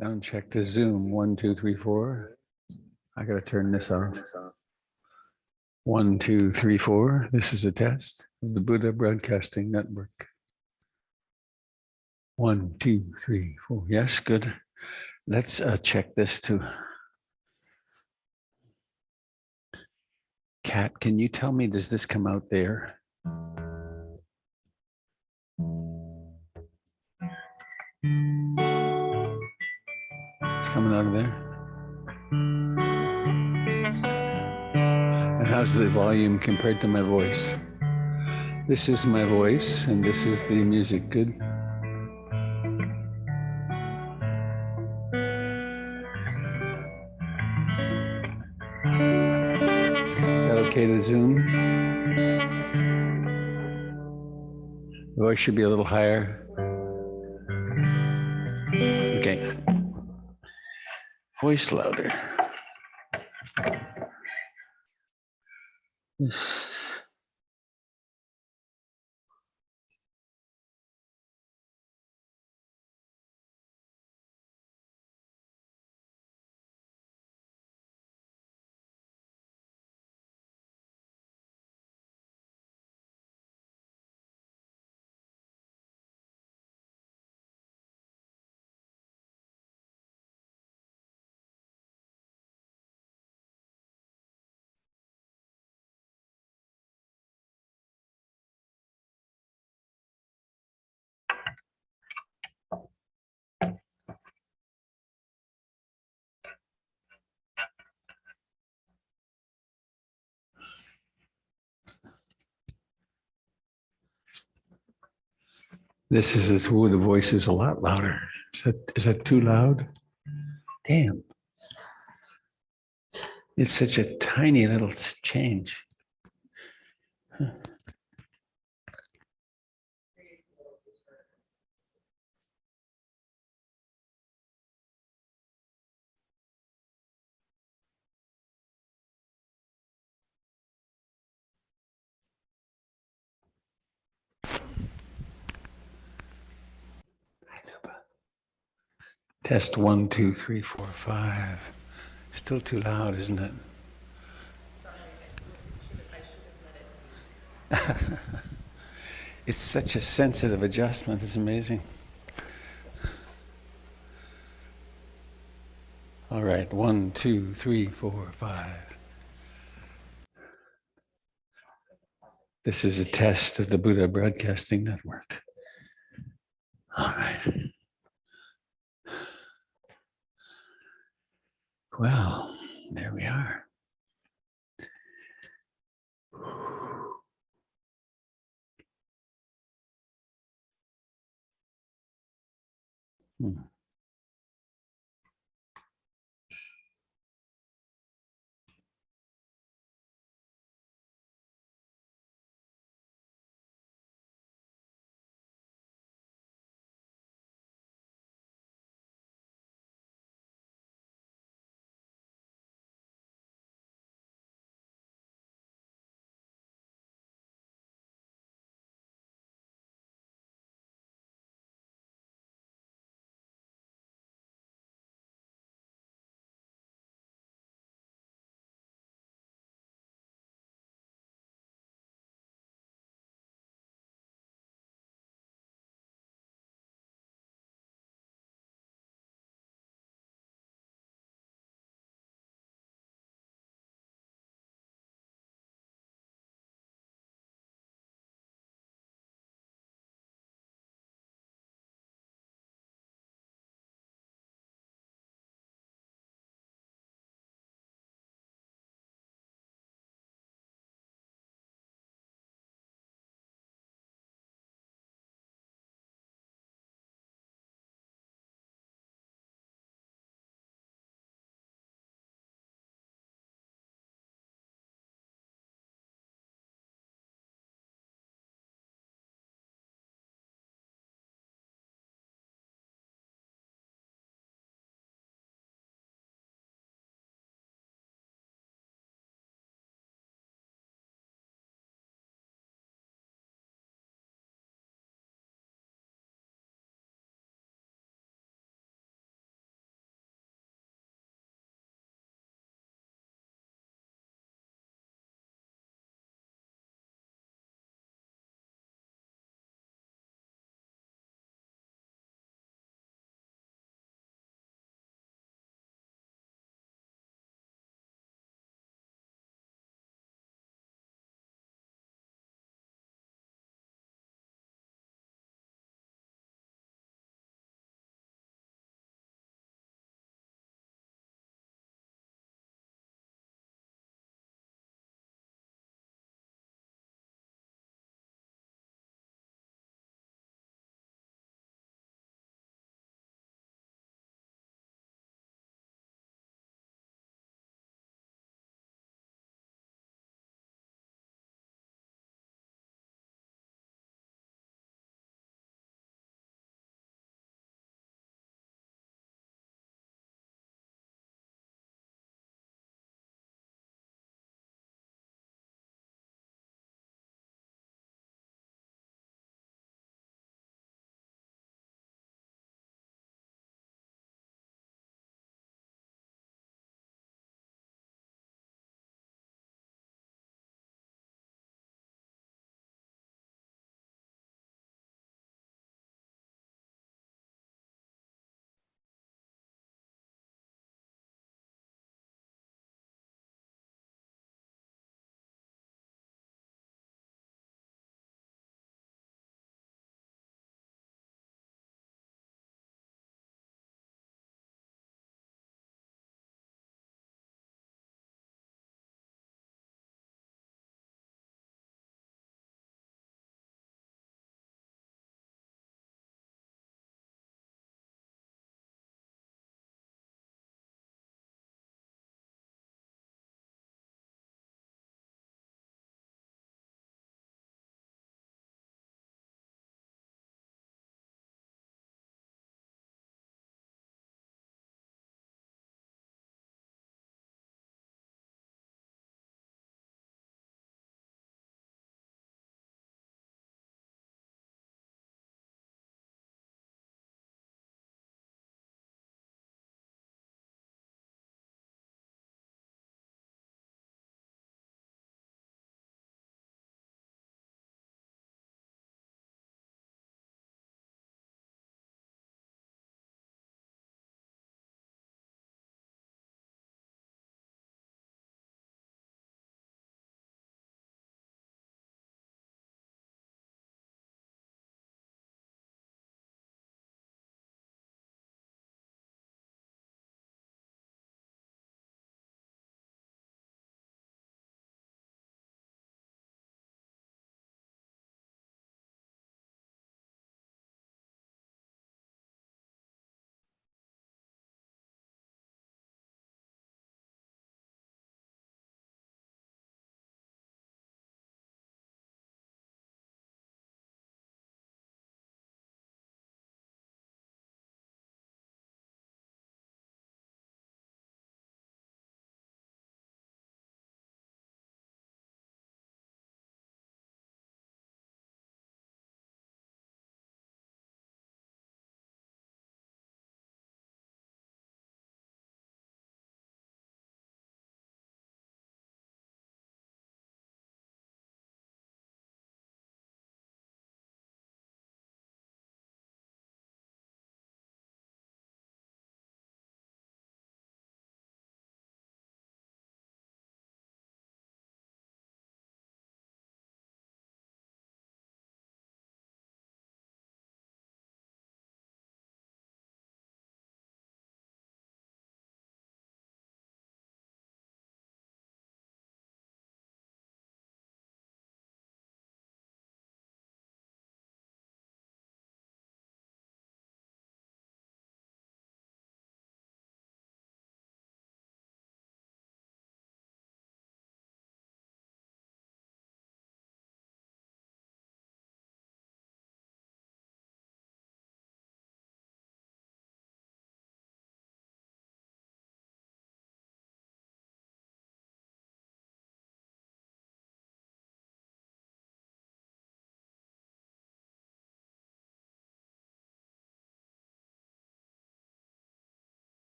Sound check to Zoom. 1, 2, 3, 4. I gotta turn this off. 1, 2, 3, 4. This is a test of the Buddha Broadcasting Network. 1, 2, 3, 4. Yes, good. Let's check this too. Kat, can you tell me, does this come out there? Coming out of there? And how's the volume compared to my voice? This is my voice, and this is the music. Good. Is that okay to Zoom? The voice should be a little higher. Okay. Voice louder. This is the voice is a lot louder. Is that too loud? Damn. It's such a tiny little change. Huh. Test 1, 2, 3, 4, 5. Still too loud, isn't it? It's such a sensitive adjustment. It's amazing. All right, 1, 2, 3, 4, 5. This is a test of the Buddha Broadcasting Network. All right. Well, there we are. Hmm.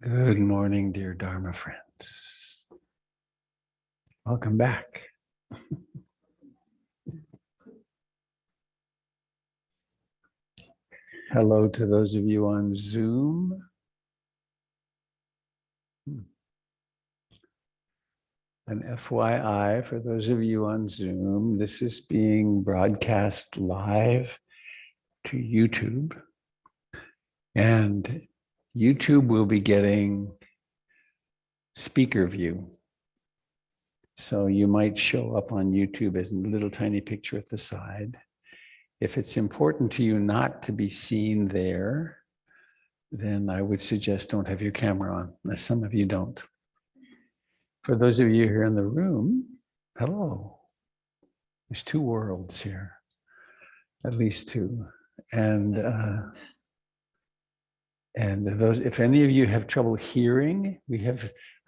Good morning, dear Dharma friends. Welcome back. Hello to those of you on Zoom. An FYI, for those of you on Zoom, this is being broadcast live to YouTube. And YouTube will be getting speaker view. So you might show up on YouTube as a little tiny picture at the side. If it's important to you not to be seen there, then I would suggest don't have your camera on, as some of you don't. For those of you here in the room, hello. There's two worlds here, at least two. And those, if any of you have trouble hearing,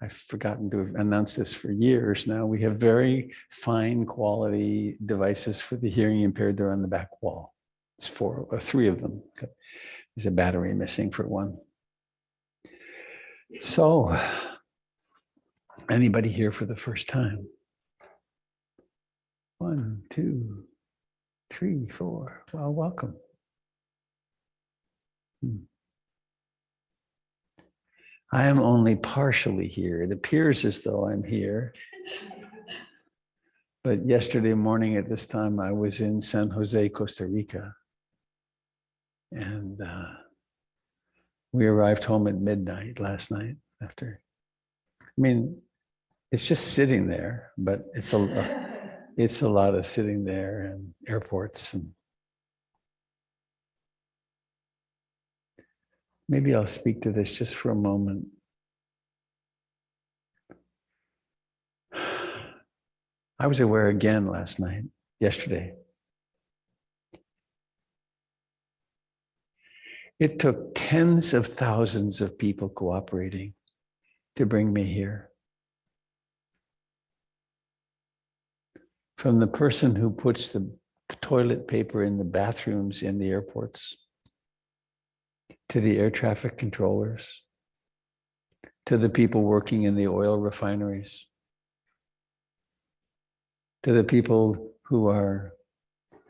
I've forgotten to announce this for years now, we have very fine quality devices for the hearing impaired. They're on the back wall. It's three of them. There's a battery missing for one. So, anybody here for the first time? 1, 2, 3, 4. Well, welcome. I am only partially here. It appears as though I'm here. But yesterday morning at this time, I was in San Jose, Costa Rica. And we arrived home at midnight last night after. I mean, it's just sitting there, but it's a lot of sitting there and airports. And maybe I'll speak to this just for a moment. I was aware again yesterday. It took tens of thousands of people cooperating to bring me here. From the person who puts the toilet paper in the bathrooms in the airports, to the air traffic controllers, to the people working in the oil refineries, to the people who are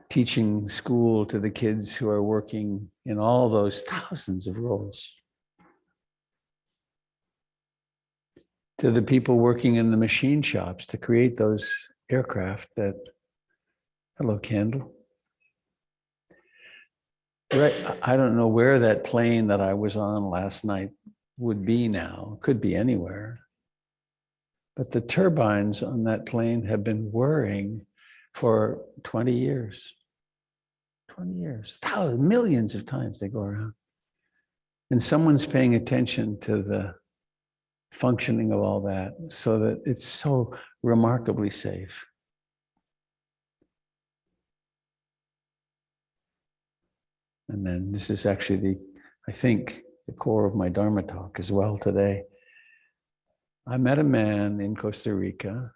teaching school, to the kids who are working in all those thousands of roles, to the people working in the machine shops to create those aircraft that, hello, Candle. Right, I don't know where that plane that I was on last night would be now. Could be anywhere. But the turbines on that plane have been whirring for 20 years. 20 years, thousands, millions of times they go around. And someone's paying attention to the functioning of all that so that it's so remarkably safe. And then this is actually I think, the core of my Dharma talk as well today. I met a man in Costa Rica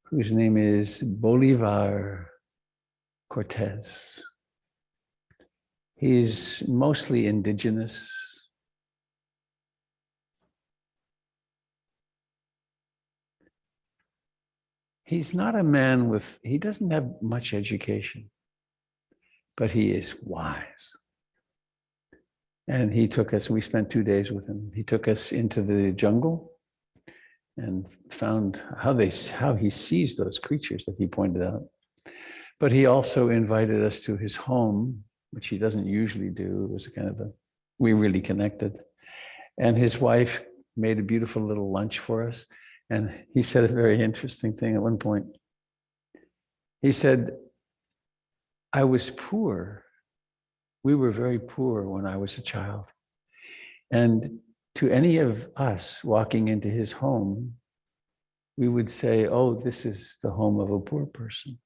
whose name is Bolivar Cortez. He's mostly indigenous. He's not a man he doesn't have much education, but he is wise. And he took us, we spent 2 days with him. He took us into the jungle and found how he sees those creatures that he pointed out. But he also invited us to his home, which he doesn't usually do. It was we really connected. And his wife made a beautiful little lunch for us. And he said a very interesting thing at one point. He said, I was poor. We were very poor when I was a child. And to any of us walking into his home, we would say, oh, this is the home of a poor person.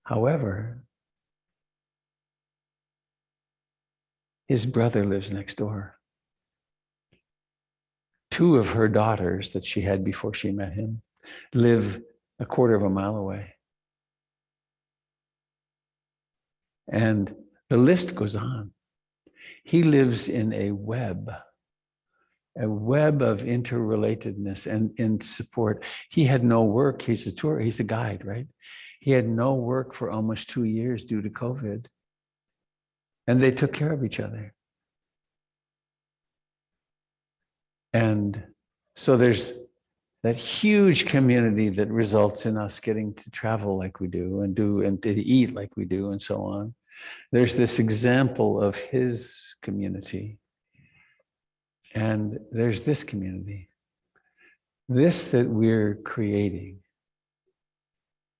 However, his brother lives next door. 2 of her daughters that she had before she met him live a quarter of a mile away. And the list goes on. He lives in a web of interrelatedness and in support. He had no work. He's a guide, right? He had no work for almost 2 years due to COVID. And they took care of each other. And so there's that huge community that results in us getting to travel like we do and to eat like we do and so on. There's this example of his community. And there's this community, this that we're creating.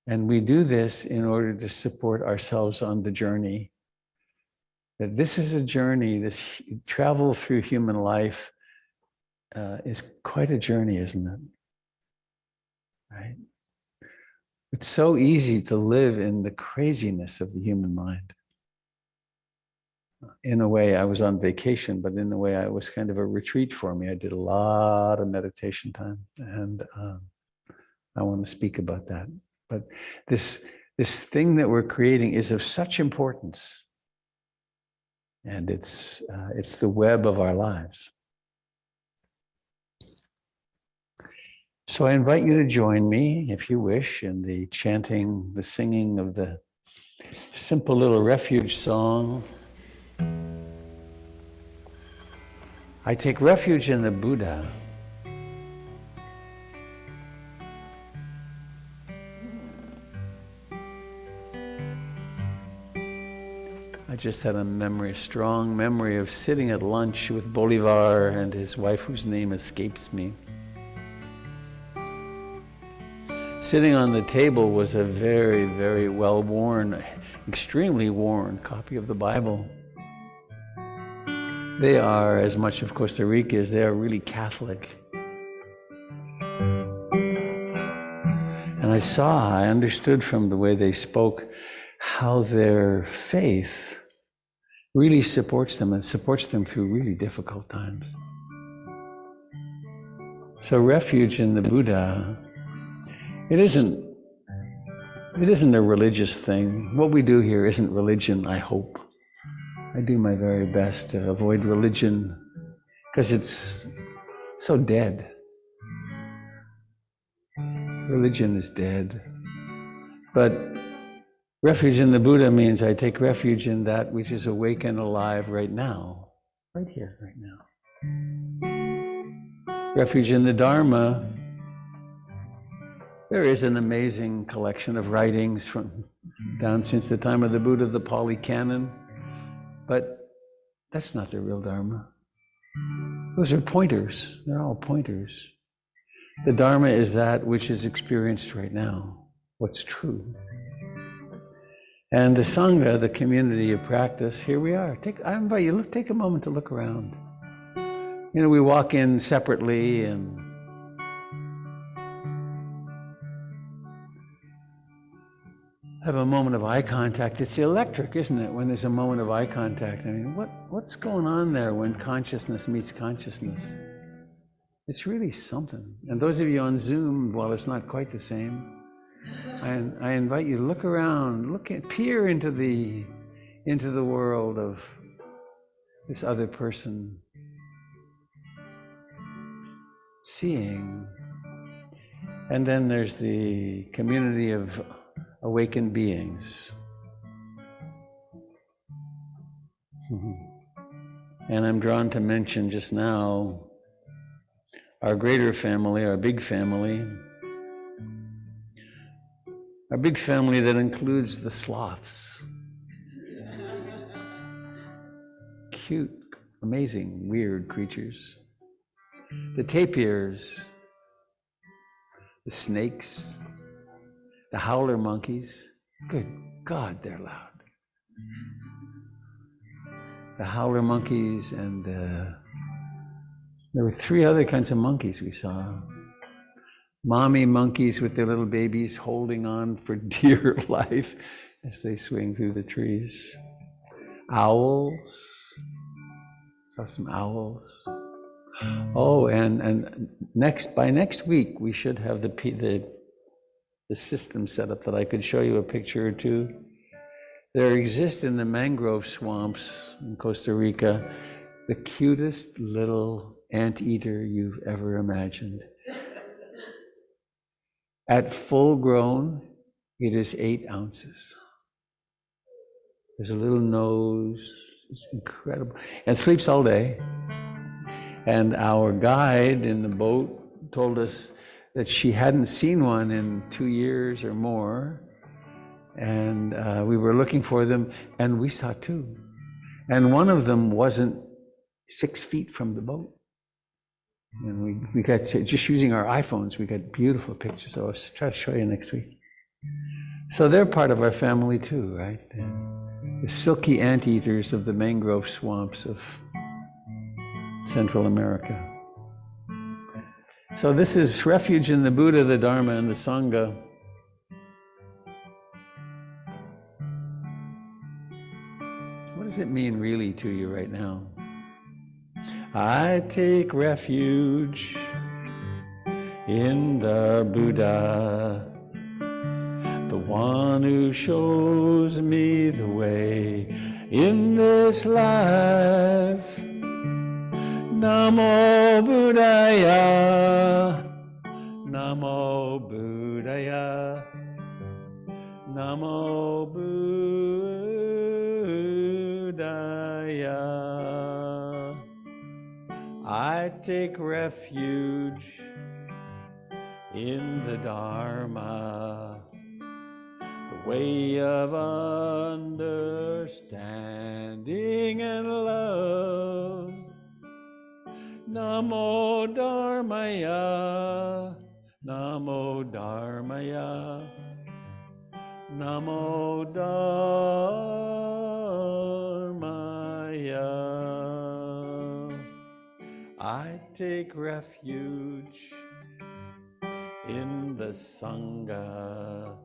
And we do this in order to support ourselves on the journey. That this is a journey, this travel through human life is quite a journey, isn't it? Right? It's so easy to live in the craziness of the human mind. In a way, I was on vacation, but in a way, it was kind of a retreat for me. I did a lot of meditation time, and I want to speak about that. But this thing that we're creating is of such importance, and it's the web of our lives. So I invite you to join me, if you wish, in the chanting, the singing of the simple little refuge song. I take refuge in the Buddha. I just had a strong memory of sitting at lunch with Bolivar and his wife, whose name escapes me. Sitting on the table was a very, very well-worn, extremely worn copy of the Bible. They are, as much of Costa Rica as they are really Catholic. And I understood from the way they spoke how their faith really supports them and supports them through really difficult times. So refuge in the Buddha, it isn't a religious thing. What we do here isn't religion, I hope. I do my very best to avoid religion because it's so dead. Religion is dead. But refuge in the Buddha means I take refuge in that which is awake and alive right now, right here, right now. Refuge in the Dharma. There is an amazing collection of writings from down since the time of the Buddha, the Pali Canon. But that's not the real Dharma. Those are pointers. They're all pointers. The Dharma is that which is experienced right now, what's true. And the Sangha, the community of practice, here we are. I invite you, take a moment to look around. You know, we walk in separately and have a moment of eye contact. It's electric, isn't it, when there's a moment of eye contact? I mean, what's going on there when consciousness meets consciousness? It's really something. And those of you on Zoom, while it's not quite the same, I invite you to look around, peer into the world of this other person, seeing. And then there's the community of awakened beings. And I'm drawn to mention just now our greater family, our big family. Our big family that includes the sloths. Cute, amazing, weird creatures. The tapirs, the snakes, the howler monkeys. Good God, they're loud. The howler monkeys, and there were 3 other kinds of monkeys we saw. Mommy monkeys with their little babies holding on for dear life as they swing through the trees. Owls. Saw some owls. Oh, and by next week we should have the system set up that I could show you a picture or two. There exist in the mangrove swamps in Costa Rica the cutest little anteater you've ever imagined. At full grown, it is 8 ounces. There's a little nose. It's incredible. And sleeps all day. And our guide in the boat told us that she hadn't seen one in 2 years or more. And we were looking for them, and we saw 2. And one of them wasn't 6 feet from the boat. And we got, just using our iPhones, we got beautiful pictures. So I'll try to show you next week. So they're part of our family too, right? The silky anteaters of the mangrove swamps of Central America. So this is refuge in the Buddha, the Dharma, and the Sangha. What does it mean really to you right now? I take refuge in the Buddha, the one who shows me the way in this life. Namo Buddhaya, Namo Buddhaya, Namo Buddhaya. I take refuge in the Dharma, the way of understanding and love. Namo Dharmaya, Namo Dharmaya, Namo Dharmaya. I take refuge in the Sangha,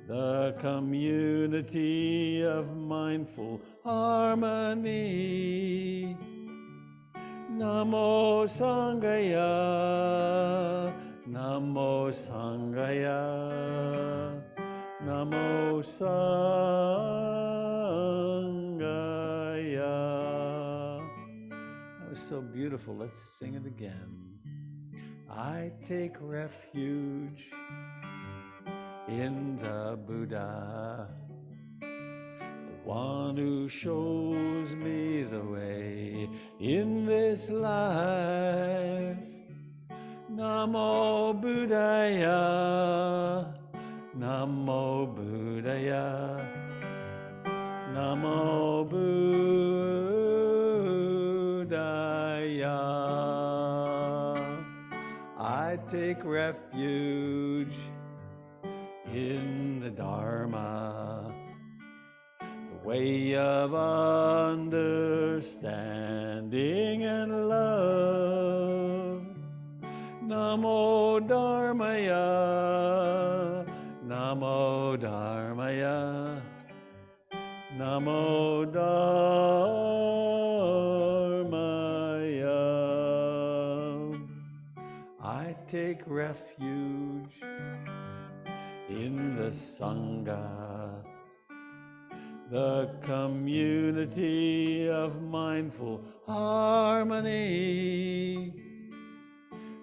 the community of mindful harmony. Namo Sanghaya, Namo Sanghaya, Namo Sanghaya. That was so beautiful. Let's sing it again. I take refuge in the Buddha, the one who shows me the way in this life. Namo Buddhaya, Namo Buddhaya, Namo Buddhaya. I take refuge in the Dharma, the way of understanding and love. Namo Dharmaya, Namo Dharmaya, Namo Dharmaya. I take refuge in the Sangha, the community of mindful harmony.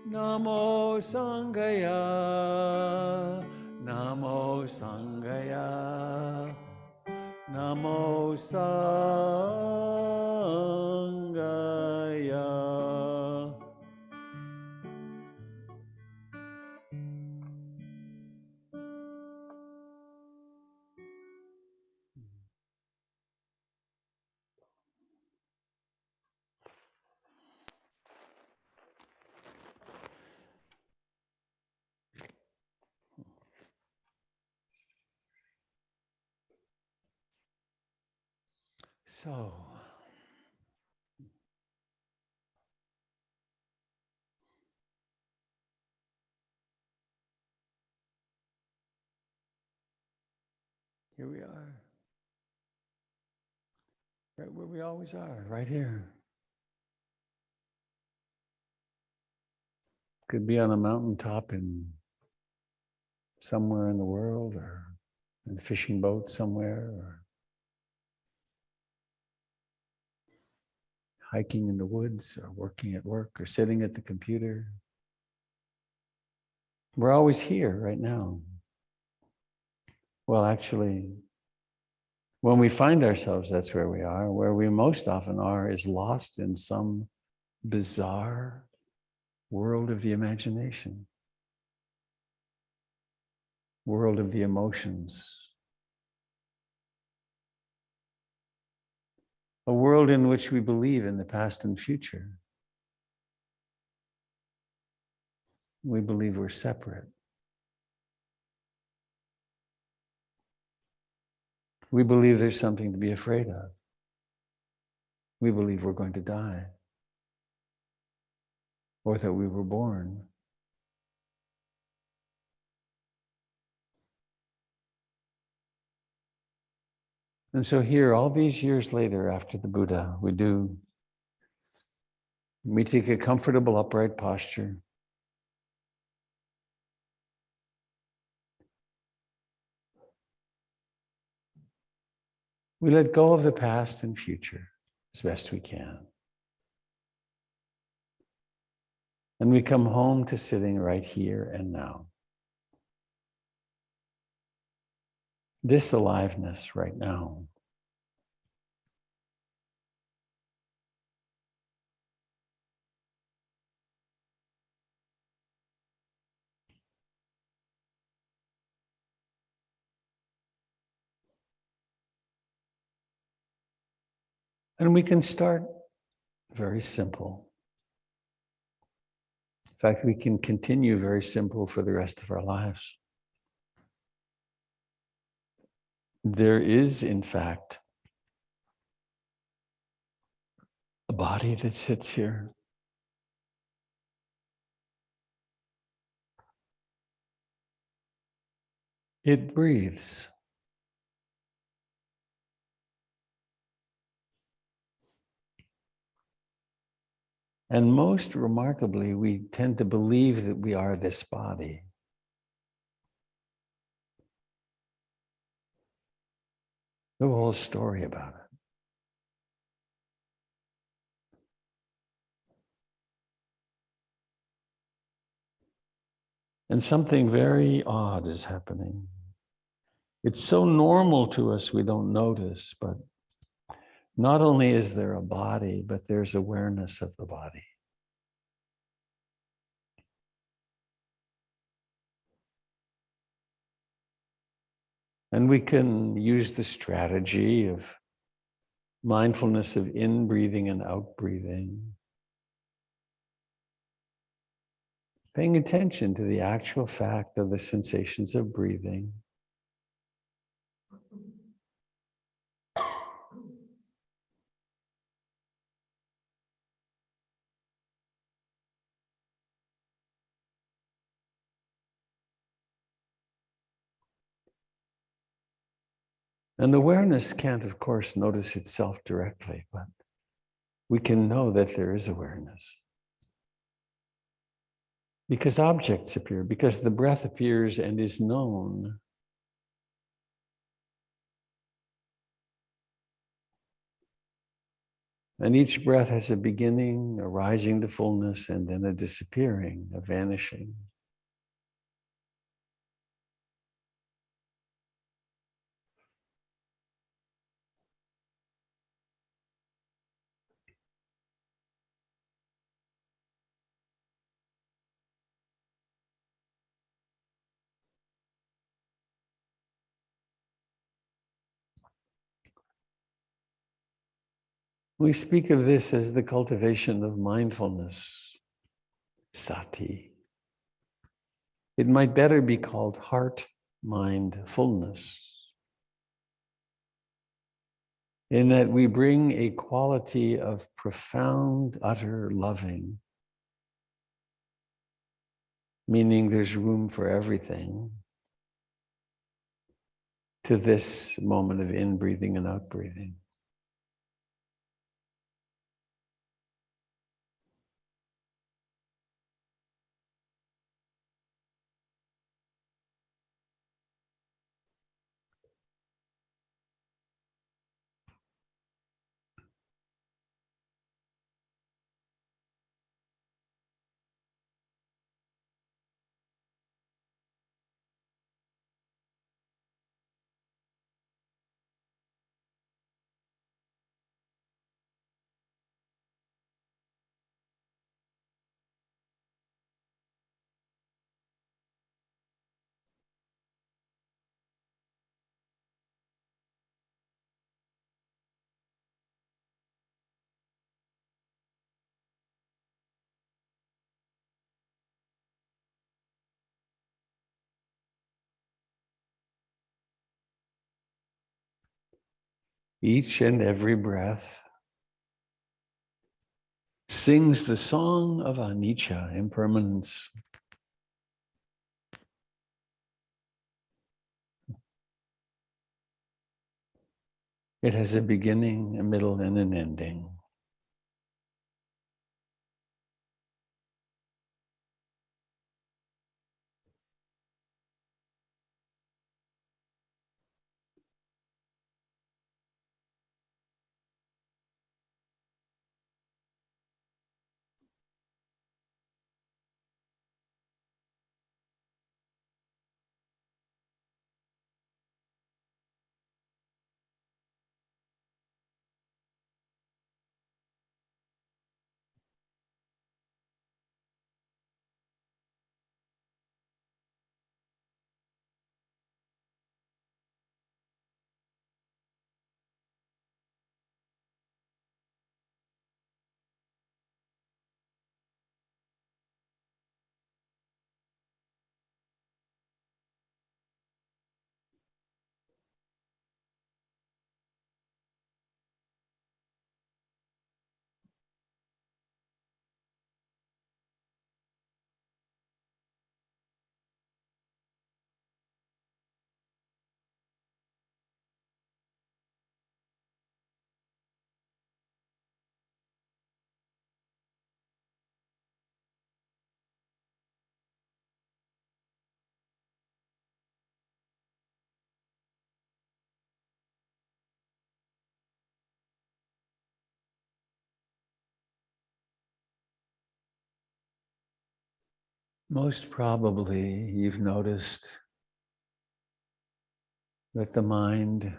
Namo Sanghaya, Namo Sanghaya, Namo Sanghaya. So, here we are, right where we always are, right here. Could be on a mountaintop in somewhere in the world, or in a fishing boat somewhere, or hiking in the woods, or working at work, or sitting at the computer. We're always here right now. Well, actually, when we find ourselves, that's where we are. Where we most often are is lost in some bizarre world of the imagination, world of the emotions, a world in which we believe in the past and future. We believe we're separate. We believe there's something to be afraid of. We believe we're going to die, or that we were born. And so here, all these years later, after the Buddha, we take a comfortable upright posture. We let go of the past and future as best we can. And we come home to sitting right here and now. This aliveness right now. And we can start very simple. In fact, we can continue very simple for the rest of our lives. There is, in fact, a body that sits here. It breathes. And most remarkably, we tend to believe that we are this body. The whole story about it. And something very odd is happening. It's so normal to us, we don't notice, but not only is there a body, but there's awareness of the body. And we can use the strategy of mindfulness of in-breathing and out-breathing, paying attention to the actual fact of the sensations of breathing. And awareness can't, of course, notice itself directly, but we can know that there is awareness. Because objects appear, because the breath appears and is known. And each breath has a beginning, a rising to fullness, and then a disappearing, a vanishing. We speak of this as the cultivation of mindfulness, sati. It might better be called heart-mind fullness, in that we bring a quality of profound, utter loving, meaning there's room for everything, to this moment of in-breathing and out-breathing. Each and every breath sings the song of anicca, impermanence. It has a beginning, a middle, and an ending. Most probably, you've noticed that the mind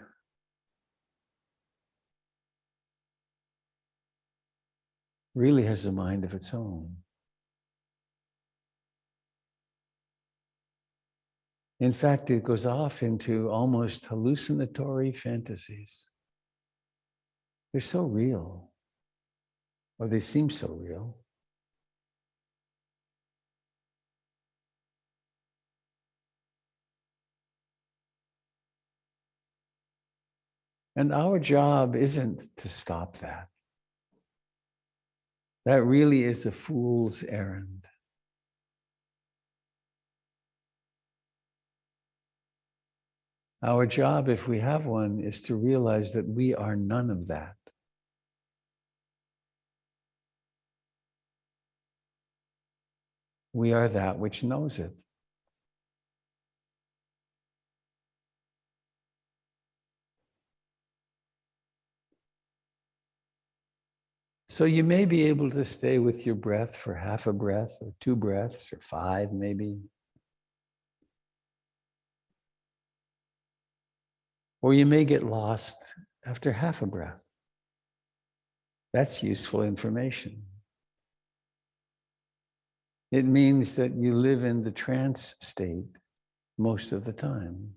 really has a mind of its own. In fact, it goes off into almost hallucinatory fantasies. They're so real, or they seem so real. And our job isn't to stop that. That really is a fool's errand. Our job, if we have one, is to realize that we are none of that. We are that which knows it. So you may be able to stay with your breath for half a breath or 2 breaths or 5 maybe. Or you may get lost after half a breath. That's useful information. It means that you live in the trance state most of the time.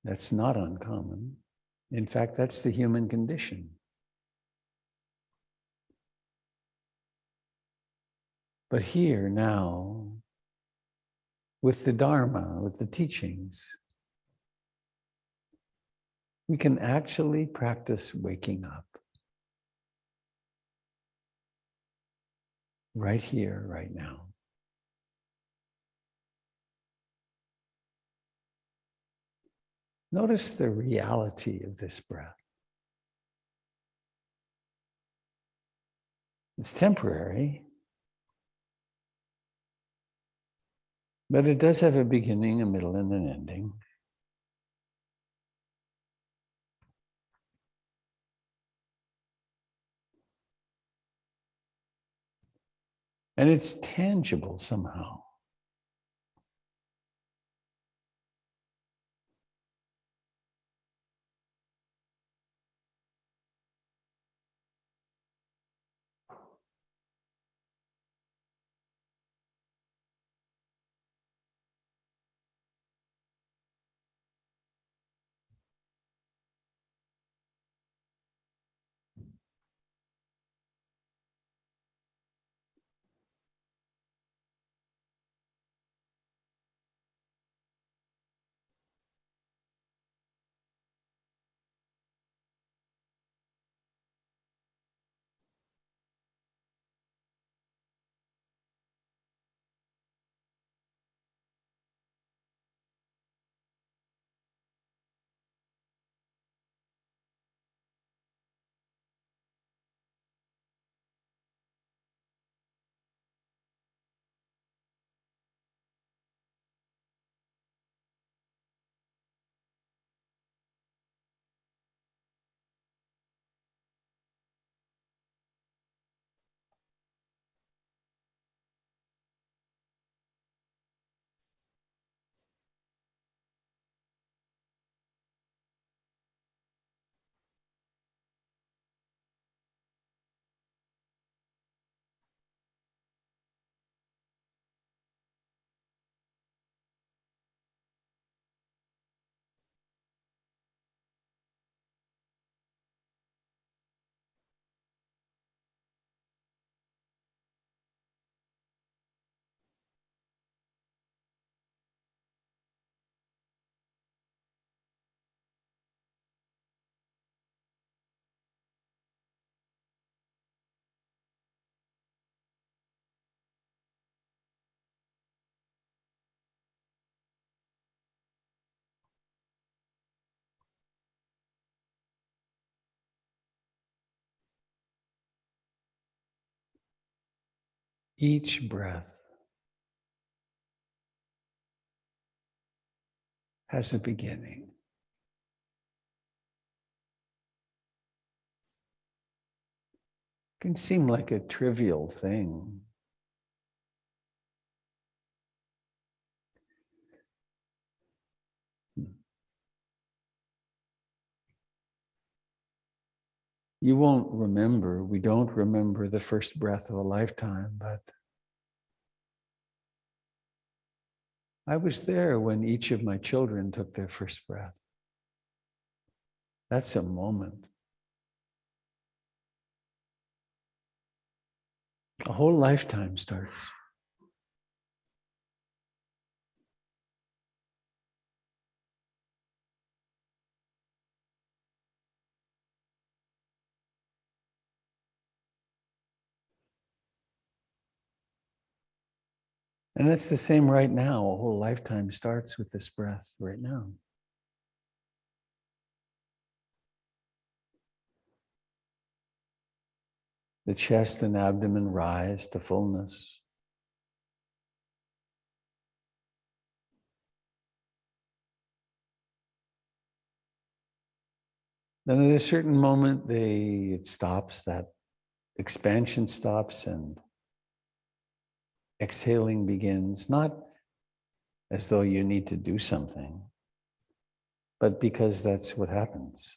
That's not uncommon. In fact, that's the human condition. But here now, with the Dharma, with the teachings, we can actually practice waking up. Right here, right now. Notice the reality of this breath. It's temporary, but it does have a beginning, a middle, and an ending. And it's tangible somehow. Each breath has a beginning. It can seem like a trivial thing. You won't remember, we don't remember the first breath of a lifetime, but I was there when each of my children took their first breath. That's a moment. A whole lifetime starts. And it's the same right now. A whole lifetime starts with this breath right now. The chest and abdomen rise to fullness. Then at a certain moment, it stops, that expansion stops and exhaling begins, not as though you need to do something, but because that's what happens.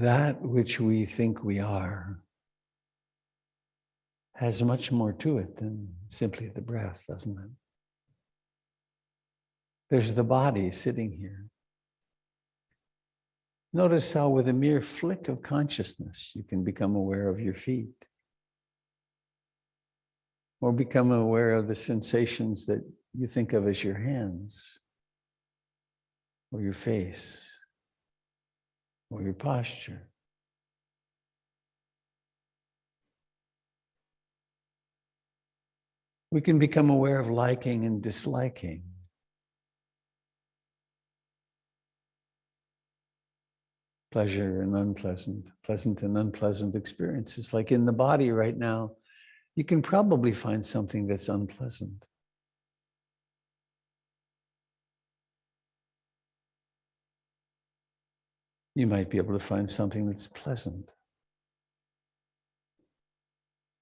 That which we think we are has much more to it than simply the breath, doesn't it? There's the body sitting here. Notice how with a mere flick of consciousness, you can become aware of your feet, or become aware of the sensations that you think of as your hands, or your face, or your posture. We can become aware of liking and disliking. Pleasure and unpleasant, pleasant and unpleasant experiences. Like in the body right now, you can probably find something that's unpleasant. You might be able to find something that's pleasant.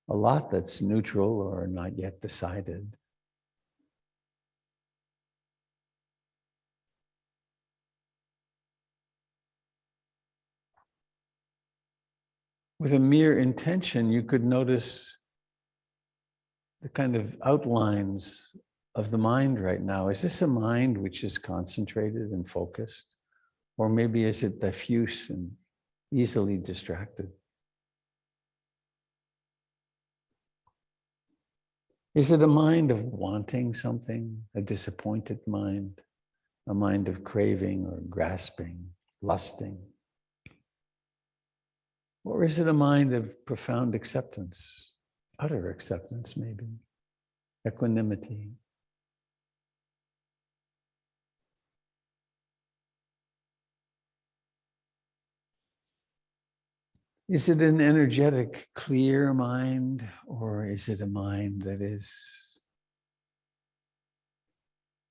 A lot that's neutral or not yet decided. with a mere intention, you could notice the kind of outlines of the mind right now. Is this a mind which is concentrated and focused? Or maybe is it diffuse and easily distracted? Is it a mind of wanting something, a disappointed mind, a mind of craving or grasping, lusting? Or is it a mind of profound acceptance, utter acceptance maybe, equanimity? Is it an energetic, clear mind, or is it a mind that is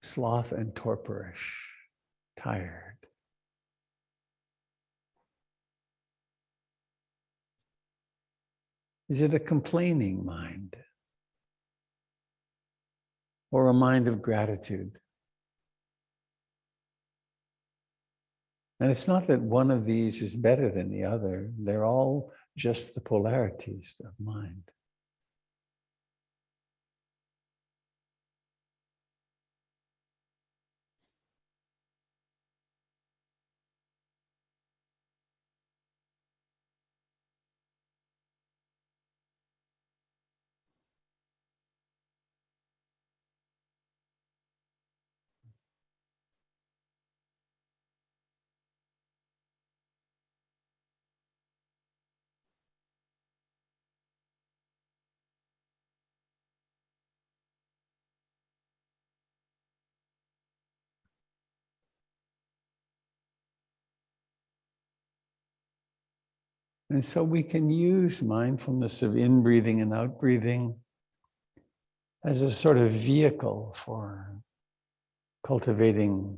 sloth and torporish, tired? Is it a complaining mind, or a mind of gratitude? And it's not that one of these is better than the other. They're all just the polarities of mind. And so we can use mindfulness of in-breathing and out-breathing as a sort of vehicle for cultivating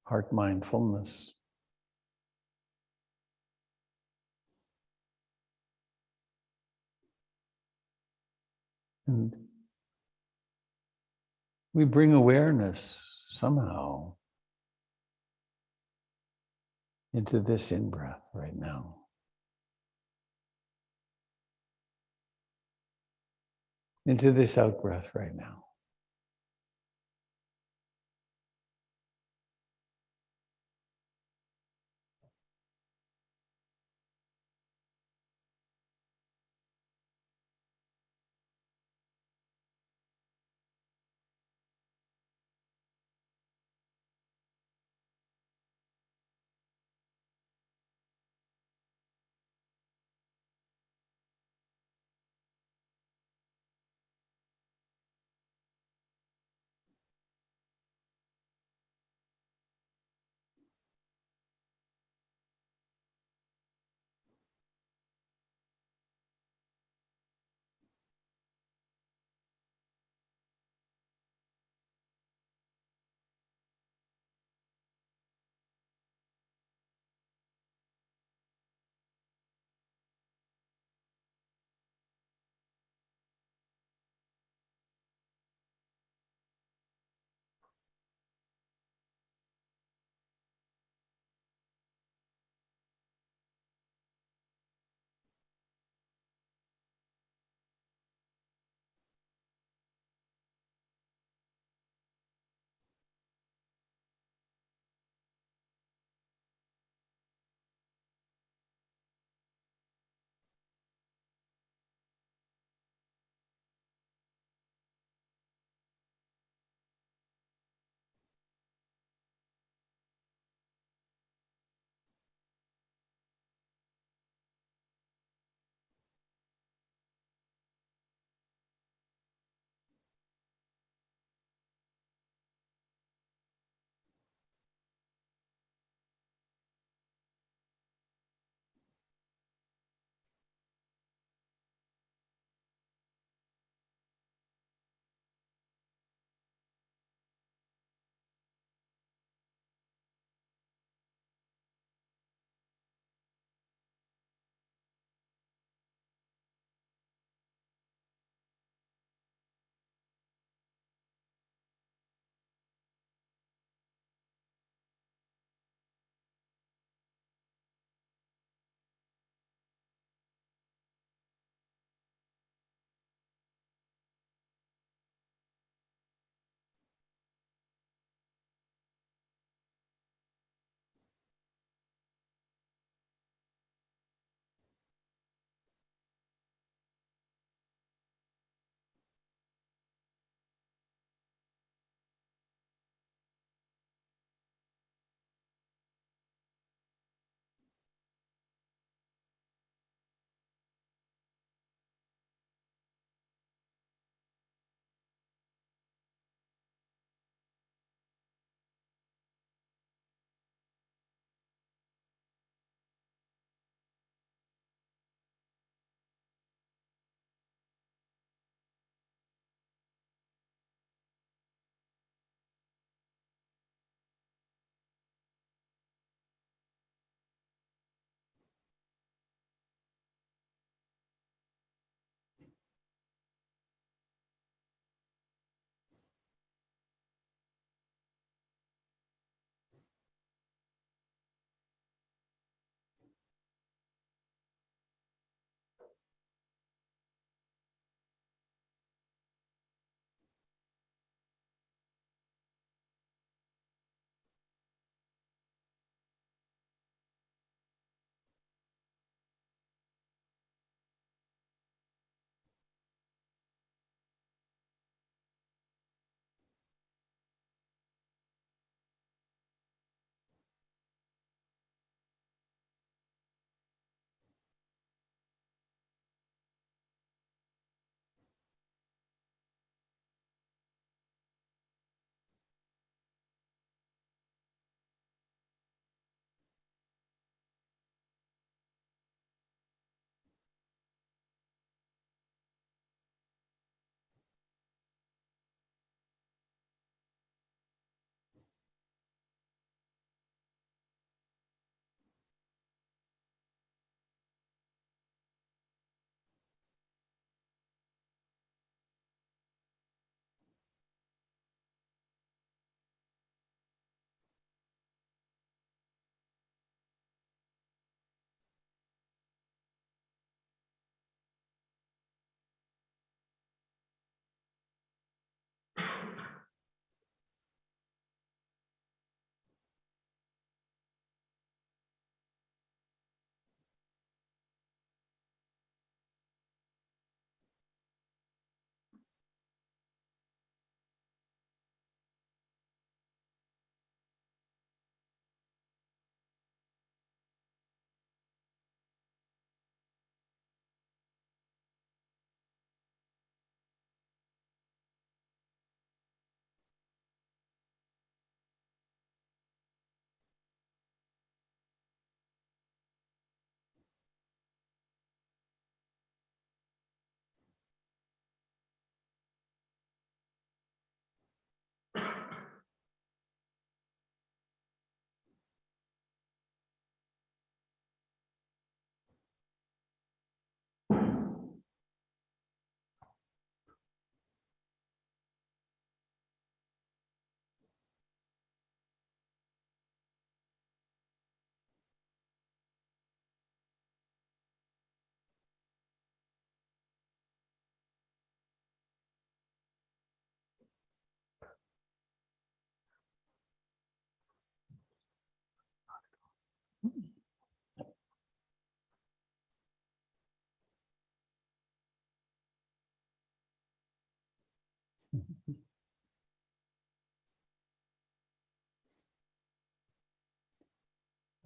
heart mindfulness. And we bring awareness somehow into this in-breath right now. Into this out-breath right now.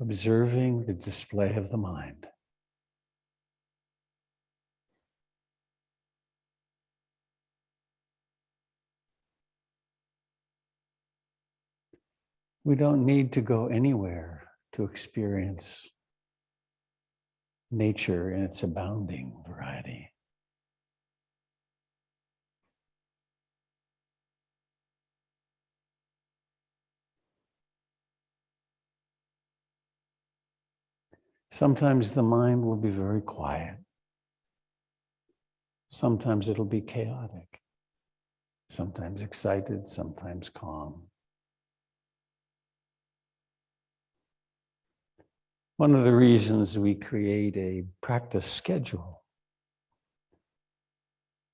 observing the display of the mind. We don't need to go anywhere to experience nature in its abounding variety. Sometimes the mind will be very quiet. Sometimes it'll be chaotic. Sometimes excited, sometimes calm. One of the reasons we create a practice schedule,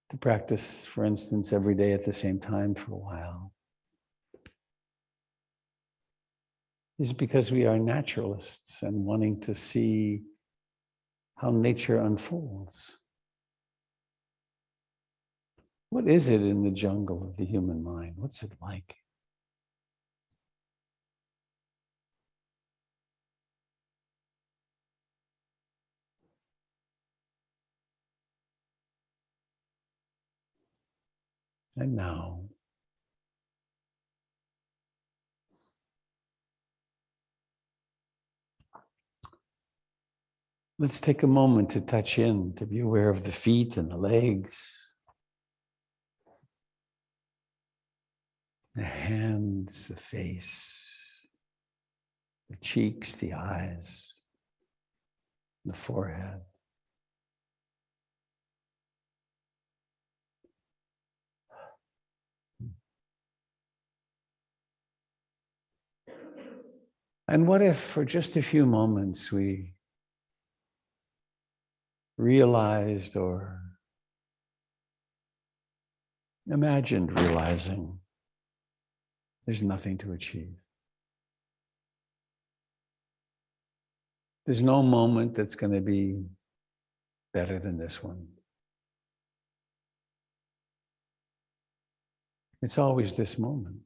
to practice, for instance, every day at the same time for a while, is because we are naturalists and wanting to see how nature unfolds. What is it in the jungle of the human mind? What's it like? And now, let's take a moment to touch in, to be aware of the feet and the legs, the hands, the face, the cheeks, the eyes, the forehead. And what if for just a few moments we realized or imagined realizing there's nothing to achieve? There's no moment that's going to be better than this one. It's always this moment.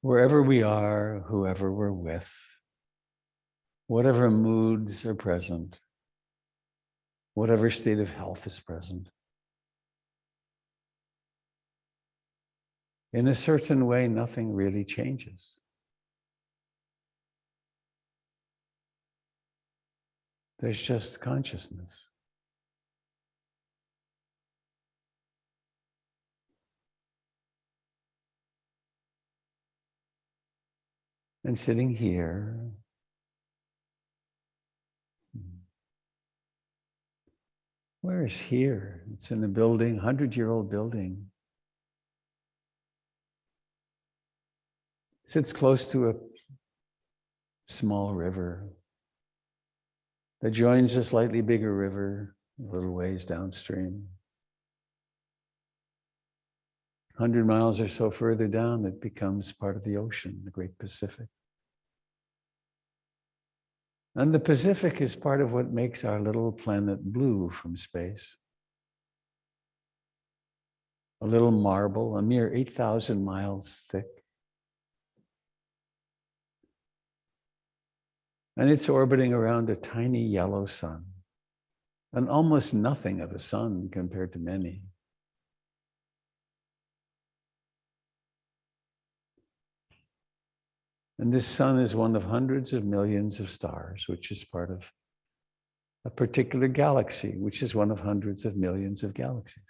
Wherever we are, whoever we're with, whatever moods are present, whatever state of health is present, in a certain way, nothing really changes. There's just consciousness. And sitting here, where is here? It's in a building, 100-year-old building. Sits close to a small river that joins a slightly bigger river a little ways downstream. 100 miles or so further down, it becomes part of the ocean, the Great Pacific. And the Pacific is part of what makes our little planet blue from space. A little marble, a mere 8,000 miles thick. And it's orbiting around a tiny yellow sun, and almost nothing of a sun compared to many. And this sun is one of hundreds of millions of stars, which is part of a particular galaxy, which is one of hundreds of millions of galaxies.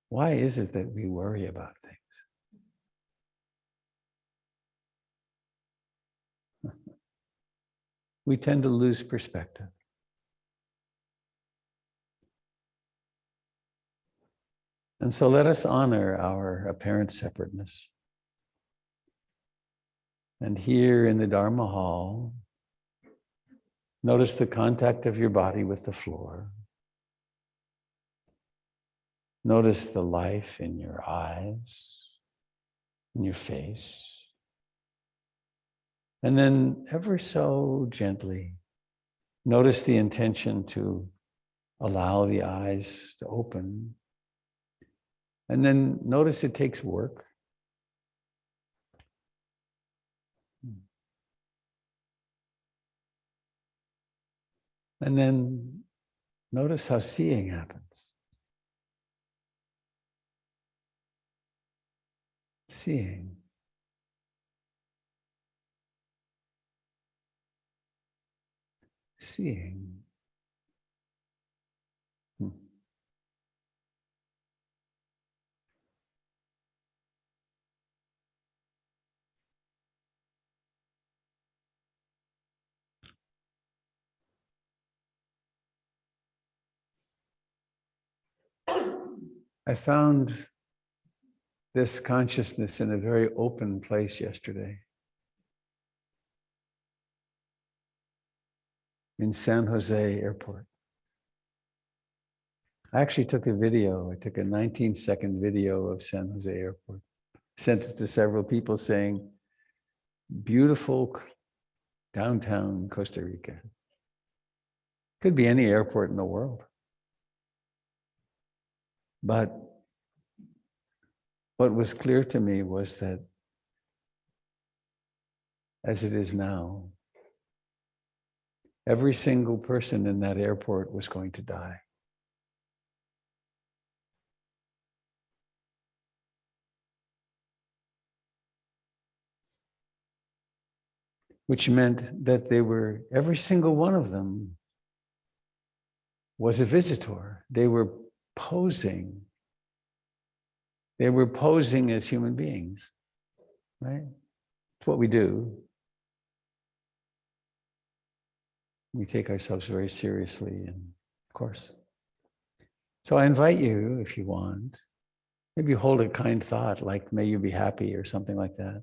Why is it that we worry about things? We tend to lose perspective. And so let us honor our apparent separateness. And here in the Dharma hall, notice the contact of your body with the floor. Notice the life in your eyes, in your face. And then ever so gently, notice the intention to allow the eyes to open. And then notice it takes work. And then notice how seeing happens. Seeing. Seeing. I found this consciousness in a very open place yesterday. In San Jose Airport. I actually took a video. I took a 19-second video of San Jose Airport. Sent it to several people saying, beautiful downtown Costa Rica. Could be any airport in the world. But what was clear to me was that as it is now, every single person in that airport was going to die. Which meant that every single one of them was a visitor. They were posing. They were posing as human beings, right? It's what we do. We take ourselves very seriously, and of course. So I invite you, if you want, maybe hold a kind thought like, may you be happy or something like that.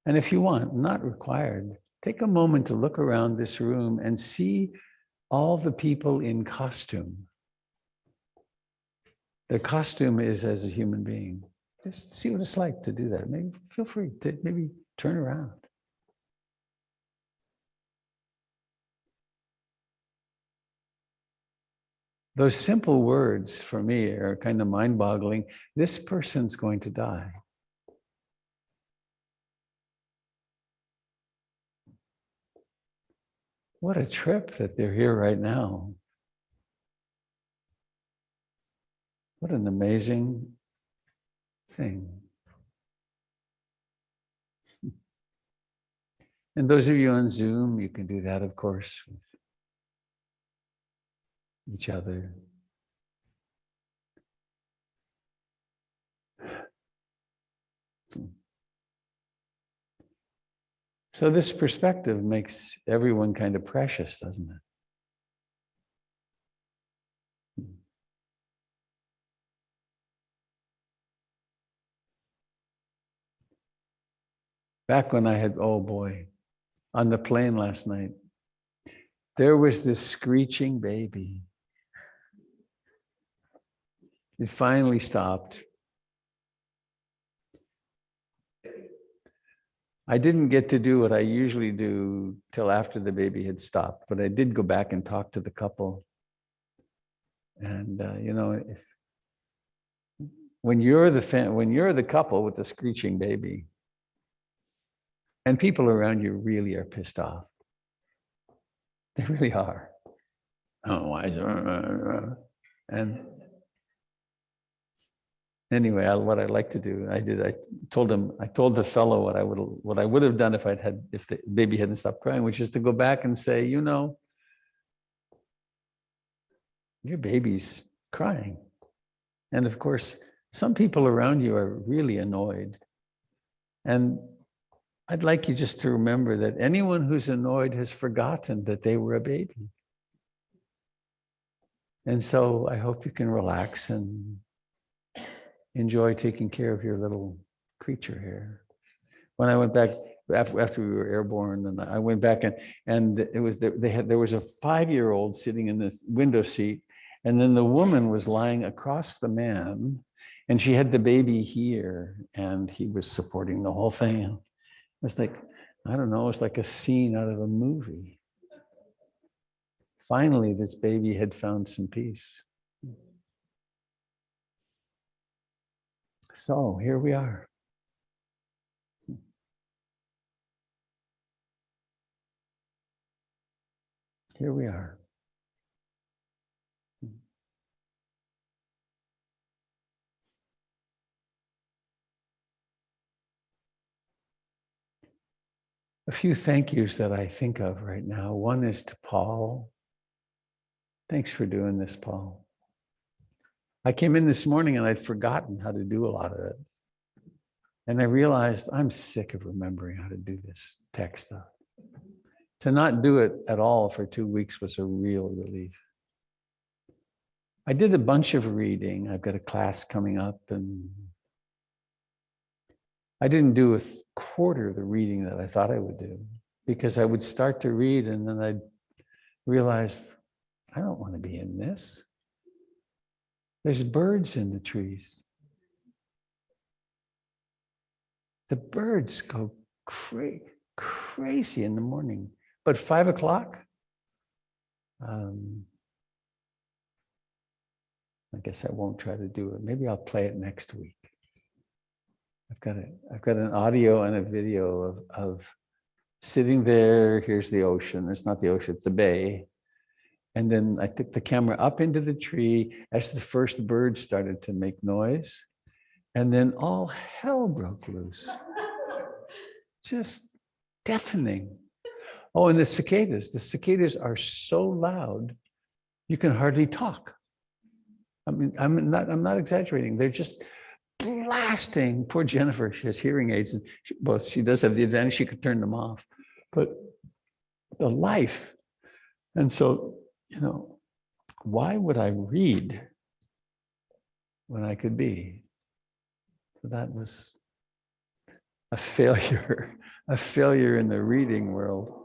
And if you want, not required, take a moment to look around this room and see all the people in costume. Their costume is as a human being. Just see what it's like to do that. Maybe feel free to maybe turn around. Those simple words for me are kind of mind-boggling. This person's going to die. What a trip that they're here right now. What an amazing thing. And those of you on Zoom, you can do that, of course, with each other. So this perspective makes everyone kind of precious, doesn't it? Back when I had, oh boy, on the plane last night, there was this screeching baby. It finally stopped. I didn't get to do what I usually do till after the baby had stopped, but I did go back and talk to the couple. And when you're the couple with the screeching baby, and people around you really are pissed off. They really are. Oh, why is it? And anyway, what I like to do, I told the fellow what I would have done if the baby hadn't stopped crying, which is to go back and say, your baby's crying. And of course, some people around you are really annoyed. And I'd like you just to remember that anyone who's annoyed has forgotten that they were a baby. And so I hope you can relax and enjoy taking care of your little creature here. When I went back, after we were airborne, and I went back and it was there was a 5-year-old sitting in this window seat, and then the woman was lying across the man, and she had the baby here, and he was supporting the whole thing. It's like, I don't know, it's like a scene out of a movie. Finally, this baby had found some peace. So here we are. Here we are. A few thank yous that I think of right now. One is to Paul. Thanks for doing this, Paul. I came in this morning and I'd forgotten how to do a lot of it. And I realized I'm sick of remembering how to do this tech stuff. To not do it at all for 2 weeks was a real relief. I did a bunch of reading. I've got a class coming up, and I didn't do a quarter of the reading that I thought I would do, because I would start to read and then I'd realize, I don't want to be in this. There's birds in the trees. The birds go crazy in the morning. But 5 o'clock, I guess I won't try to do it. Maybe I'll play it next week. I've got an audio and a video of sitting there. Here's the ocean. It's not the ocean, it's a bay. And then I took the camera up into the tree as the first bird started to make noise. And then all hell broke loose. Just deafening. Oh, and the cicadas are so loud, you can hardly talk. I mean, I'm not exaggerating. They're just blasting. Poor Jennifer, she has hearing aids, and she does have the advantage, she could turn them off. But the life, and so, why would I read when I could be? So that was a failure in the reading world.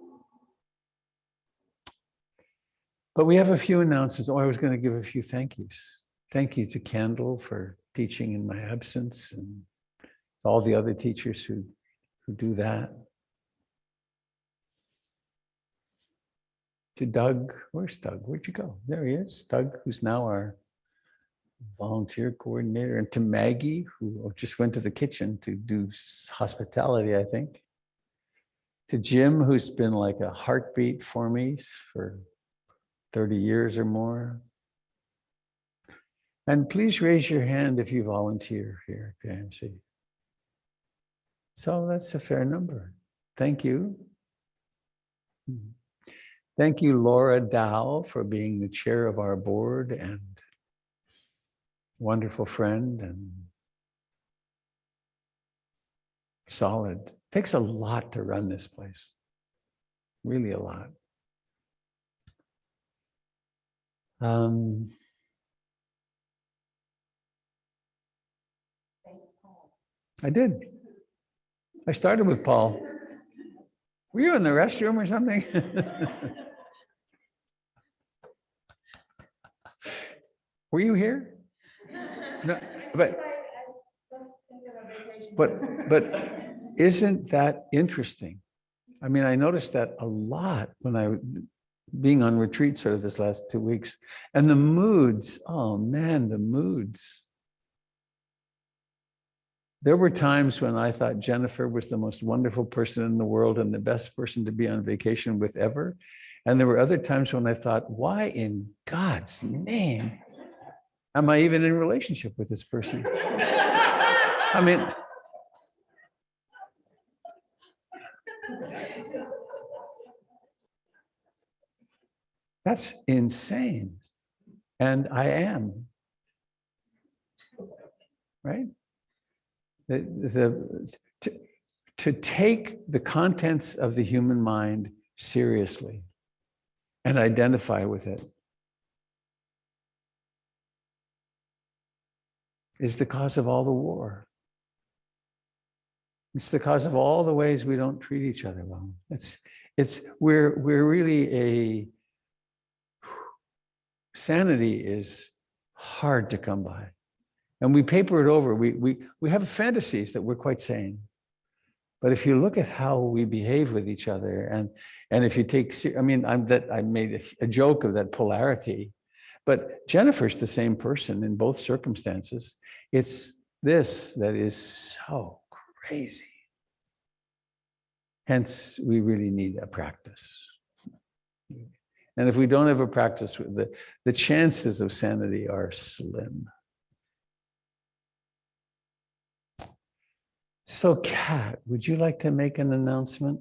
But we have a few announcements. Oh, I was going to give a few thank yous. Thank you to Candle for teaching in my absence, and all the other teachers who do that. To Doug, where's Doug? Where'd you go? There he is. Doug, who's now our volunteer coordinator, and to Maggie, who just went to the kitchen to do hospitality, I think. To Jim, who's been like a heartbeat for me for 30 years or more. And please raise your hand if you volunteer here at PIMC. So that's a fair number. Thank you. Thank you, Laura Dow, for being the chair of our board and wonderful friend and solid. Takes a lot to run this place. Really a lot. I did. I started with Paul. Were you in the restroom or something? Were you here? No, but isn't that interesting? I mean, I noticed that a lot when being on retreat sort of this last 2 weeks, and the moods, oh man, the moods. There were times when I thought Jennifer was the most wonderful person in the world and the best person to be on vacation with ever. And there were other times when I thought, why in God's name am I even in a relationship with this person? I mean, that's insane. And I am, right? To take the contents of the human mind seriously and identify with it is the cause of all the war. It's the cause of all the ways we don't treat each other well. We're really sanity is hard to come by. And we paper it over. We have fantasies that we're quite sane. But if you look at how we behave with each other, and if you take, I mean, I made a joke of that polarity, but Jennifer's the same person in both circumstances. It's this that is so crazy. Hence, we really need a practice. And if we don't have a practice, the chances of sanity are slim. So, Kat, would you like to make an announcement,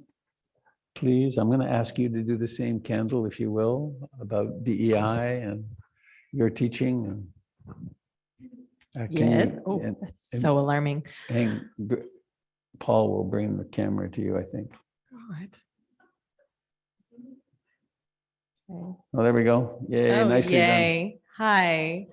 please? I'm going to ask you to do the same, Kendall, if you will, about DEI and your teaching. Yes. So alarming. Paul will bring the camera to you, I think. God. Oh, there we go. Yay, nicely done. Hi.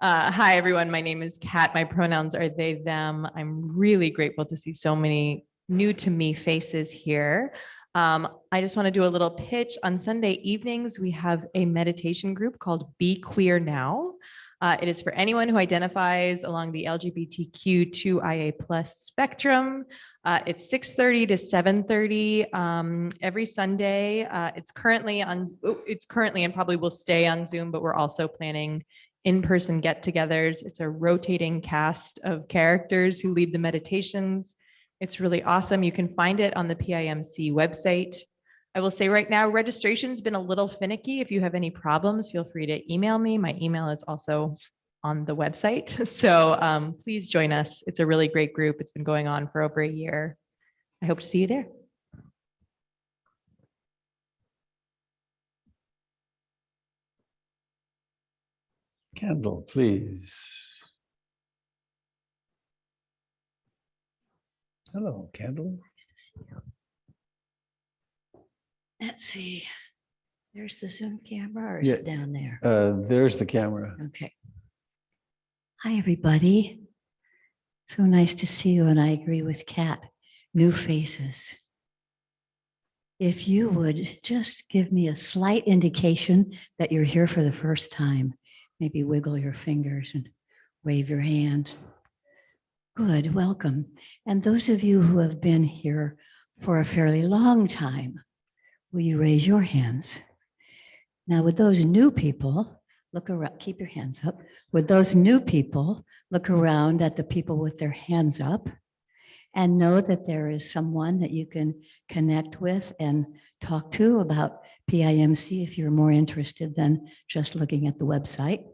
Hi, everyone. My name is Kat. My pronouns are they, them. I'm really grateful to see so many new to me faces here. I just want to do a little pitch. On Sunday evenings, we have a meditation group called Be Queer Now. It is for anyone who identifies along the LGBTQ2IA+ spectrum. It's 6:30 to 7:30 every Sunday. It's currently and probably will stay on Zoom, but we're also planning in-person get-togethers. It's a rotating cast of characters who lead the meditations. It's really awesome. You can find it on the PIMC website. I will say right now, registration's been a little finicky. If you have any problems, feel free to email me. My email is also on the website. So please join us. It's a really great group. It's been going on for over a year. I hope to see you there. Kendall, please. Hello, Kendall. Let's see. There's the Zoom camera, or is it down there? There's the camera. Okay. Hi, everybody. So nice to see you, and I agree with Kat. New faces. If you would just give me a slight indication that you're here for the first time, maybe wiggle your fingers and wave your hand. Good, welcome. And those of you who have been here for a fairly long time, will you raise your hands? Now, with those new people, look around, keep your hands up. With those new people, look around at the people with their hands up and know that there is someone that you can connect with and talk to about PIMC if you're more interested than just looking at the website.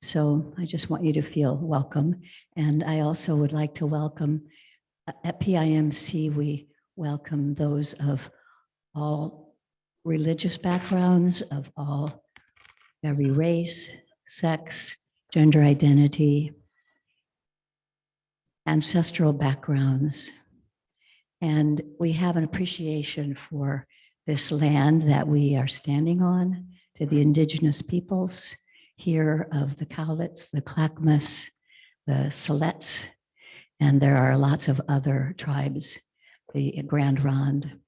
So I just want you to feel welcome. And I also would like to welcome, at PIMC, we welcome those of all religious backgrounds, of every race, sex, gender identity, ancestral backgrounds. And we have an appreciation for this land that we are standing on, to the indigenous peoples here of the Cowlitz, the Clackamas, the Siletz, and there are lots of other tribes, the Grand Ronde,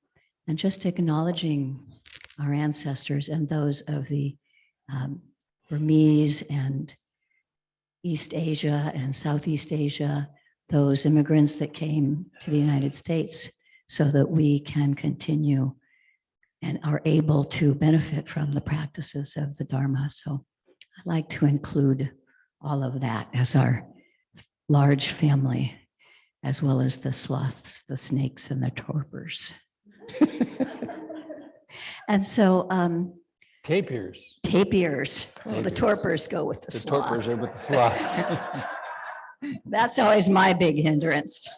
and just acknowledging our ancestors and those of the Burmese and East Asia and Southeast Asia, those immigrants that came to the United States so that we can continue and are able to benefit from the practices of the Dharma. So I'd like to include all of that as our large family, as well as the sloths, the snakes, and the torpors. And so tapirs. Well, the torpors go with the sloth. Torpors are with the sloths. That's always my big hindrance.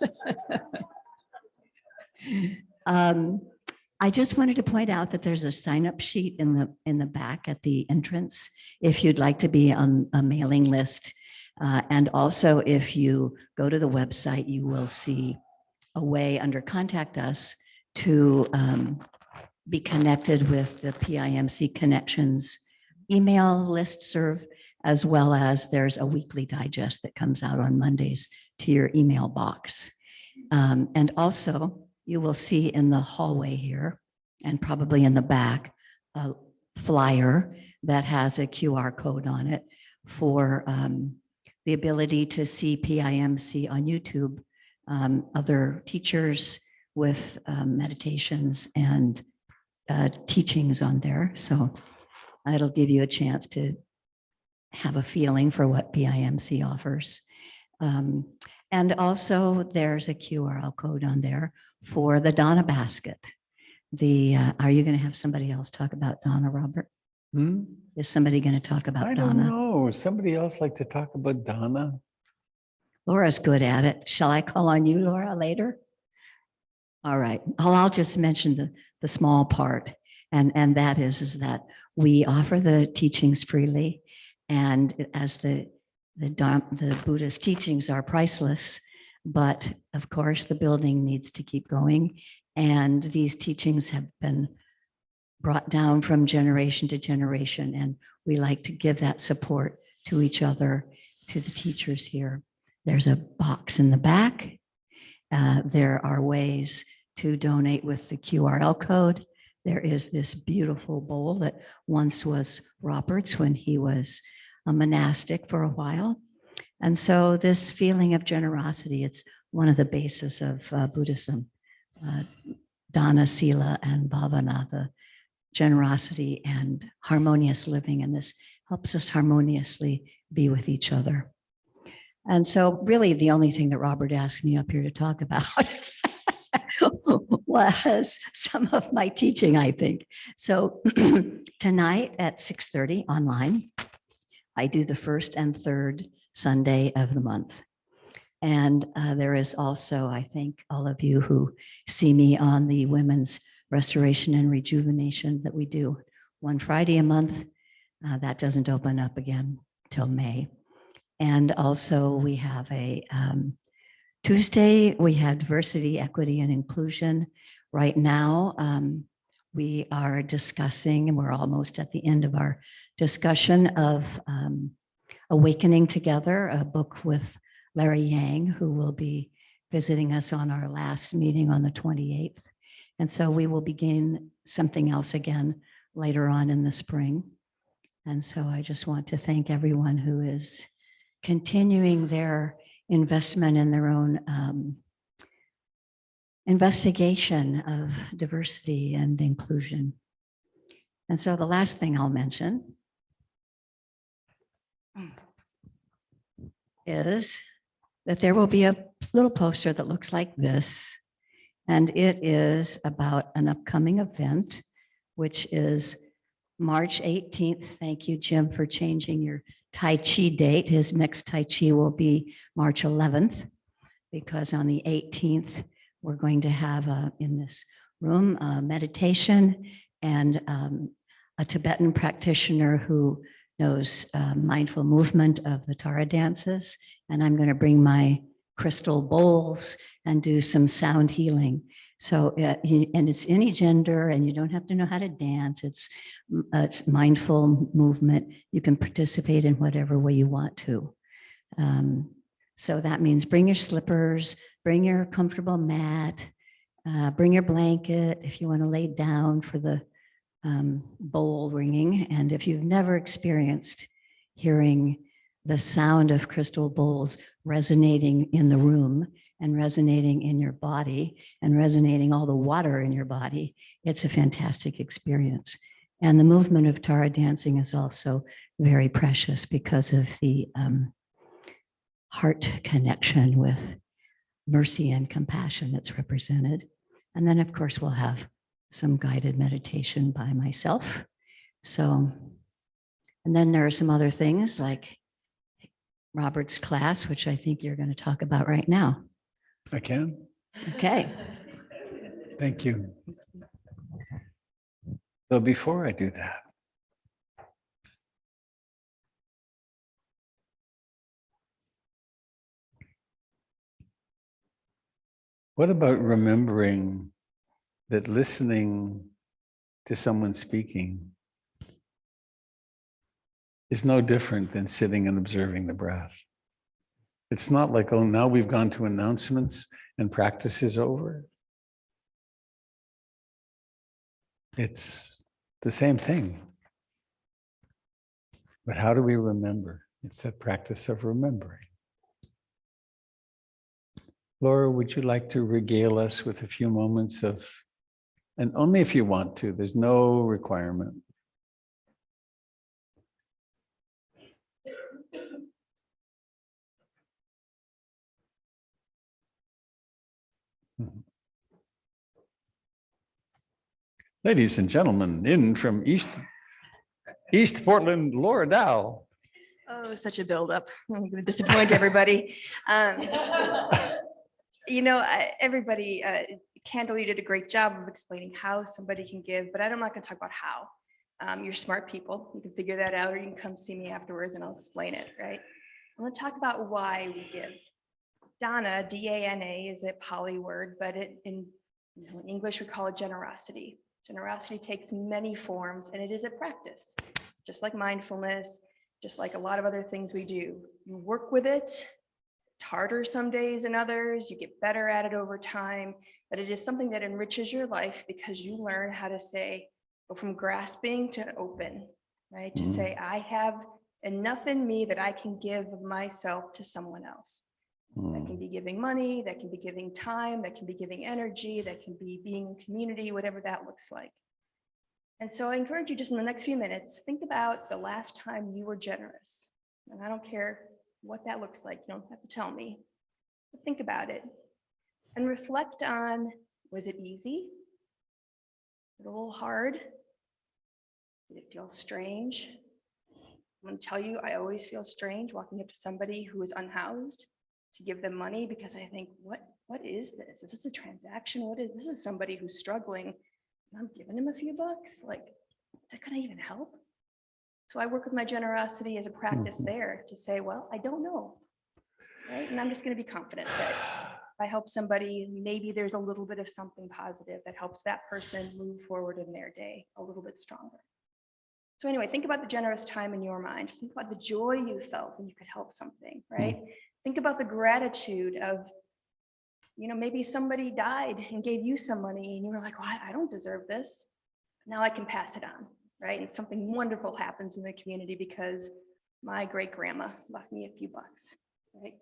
I just wanted to point out that there's a sign-up sheet in the back at the entrance if you'd like to be on a mailing list. And also, if you go to the website, you will see a way under Contact Us to be connected with the PIMC Connections email listserv, as well as there's a weekly digest that comes out on Mondays to your email box. And also, you will see in the hallway here, and probably in the back, a flyer that has a QR code on it for the ability to see PIMC on YouTube. Other teachers with meditations and teachings on there. So it'll give you a chance to have a feeling for what BIMC offers. And also there's a QR code on there for the Donna basket. Are you going to have somebody else talk about Donna, Robert? Hmm? Is somebody going to talk about I don't Donna? know. Somebody else like to talk about Donna? Laura's good at it. Shall I call on you, Laura, later? All right. I'll just mention the small part. And that is that we offer the teachings freely. And as the Buddhist teachings are priceless, but of course the building needs to keep going. And these teachings have been brought down from generation to generation. And we like to give that support to each other, to the teachers here. There's a box in the back. There are ways to donate with the QRL code. There is this beautiful bowl that once was Robert's when he was a monastic for a while. And so this feeling of generosity, it's one of the bases of Buddhism. Dana, Sila, and Bhavana, the generosity and harmonious living. And this helps us harmoniously be with each other. And so really the only thing that Robert asked me up here to talk about was some of my teaching, I think. So tonight at 6:30 online, I do the first and third Sunday of the month. And there is also, I think, all of you who see me on the Women's Restoration and Rejuvenation that we do one Friday a month. That doesn't open up again till May. And also we have a Tuesday, we have diversity, equity, and inclusion. Right now, we are discussing, and we're almost at the end of our discussion of Awakening Together, a book with Larry Yang, who will be visiting us on our last meeting on the 28th. And so we will begin something else again later on in the spring. And so I just want to thank everyone who is continuing their investment in their own investigation of diversity and inclusion. And so the last thing I'll mention is that there will be a little poster that looks like this, and it is about an upcoming event, which is March 18th. Thank you, Jim, for changing your Tai Chi date. His next Tai Chi will be March 11th, because on the 18th, we're going to have in this room a meditation and a Tibetan practitioner who knows mindful movement of the Tara dances. And I'm going to bring my crystal bowls and do some sound healing. So, and it's any gender, and you don't have to know how to dance. It's mindful movement. You can participate in whatever way you want to. So that means bring your slippers, bring your comfortable mat, bring your blanket if you want to lay down for the bowl ringing. And if you've never experienced hearing the sound of crystal bowls resonating in the room and resonating in your body and resonating all the water in your body, it's a fantastic experience. And the movement of Tara dancing is also very precious because of the heart connection with mercy and compassion that's represented. And then, of course, we'll have some guided meditation by myself. So, and then there are some other things like Robert's class, which I think you're going to talk about right now. I can. Okay. Thank you. So before I do that, what about remembering that listening to someone speaking is no different than sitting and observing the breath? It's not like, oh, now we've gone to announcements and practice is over. It's the same thing. But how do we remember? It's that practice of remembering. Laura, would you like to regale us with a few moments of, and only if you want to, there's no requirement. Ladies and gentlemen, in from East Portland, Laura Dow. Oh, such a buildup. I'm going to disappoint everybody. Everybody, Kendall, you did a great job of explaining how somebody can give, but I'm not going to talk about how. You're smart people. You can figure that out, or you can come see me afterwards and I'll explain it, right? I'm going to talk about why we give. Dana, D-A-N-A, is a Pali word, but in English, we call it generosity. Generosity takes many forms, and it is a practice, just like mindfulness, just like a lot of other things we do. You work with it. It's harder some days than others. You get better at it over time, but it is something that enriches your life because you learn how to go from grasping to open, right? To say, I have enough in me that I can give of myself to someone else. That can be giving money, that can be giving time, that can be giving energy, that can be being in community, whatever that looks like. And so I encourage you just in the next few minutes, think about the last time you were generous. And I don't care what that looks like. You don't have to tell me, but think about it and reflect on, was it easy? Was it a little hard? Did it feel strange? I'm going to tell you, I always feel strange walking up to somebody who is unhoused to give them money because I think, what is this? Is this a transaction? This is somebody who's struggling and I'm giving him a few bucks. Like, is that gonna even help? So I work with my generosity as a practice there to say, well, I don't know, right? And I'm just gonna be confident that if I help somebody, maybe there's a little bit of something positive that helps that person move forward in their day a little bit stronger. So anyway, think about the generous time in your mind. Just think about the joy you felt when you could help something, right? Think about the gratitude of, maybe somebody died and gave you some money and you were like, well, I don't deserve this. Now I can pass it on, right? And something wonderful happens in the community because my great grandma left me a few bucks, right?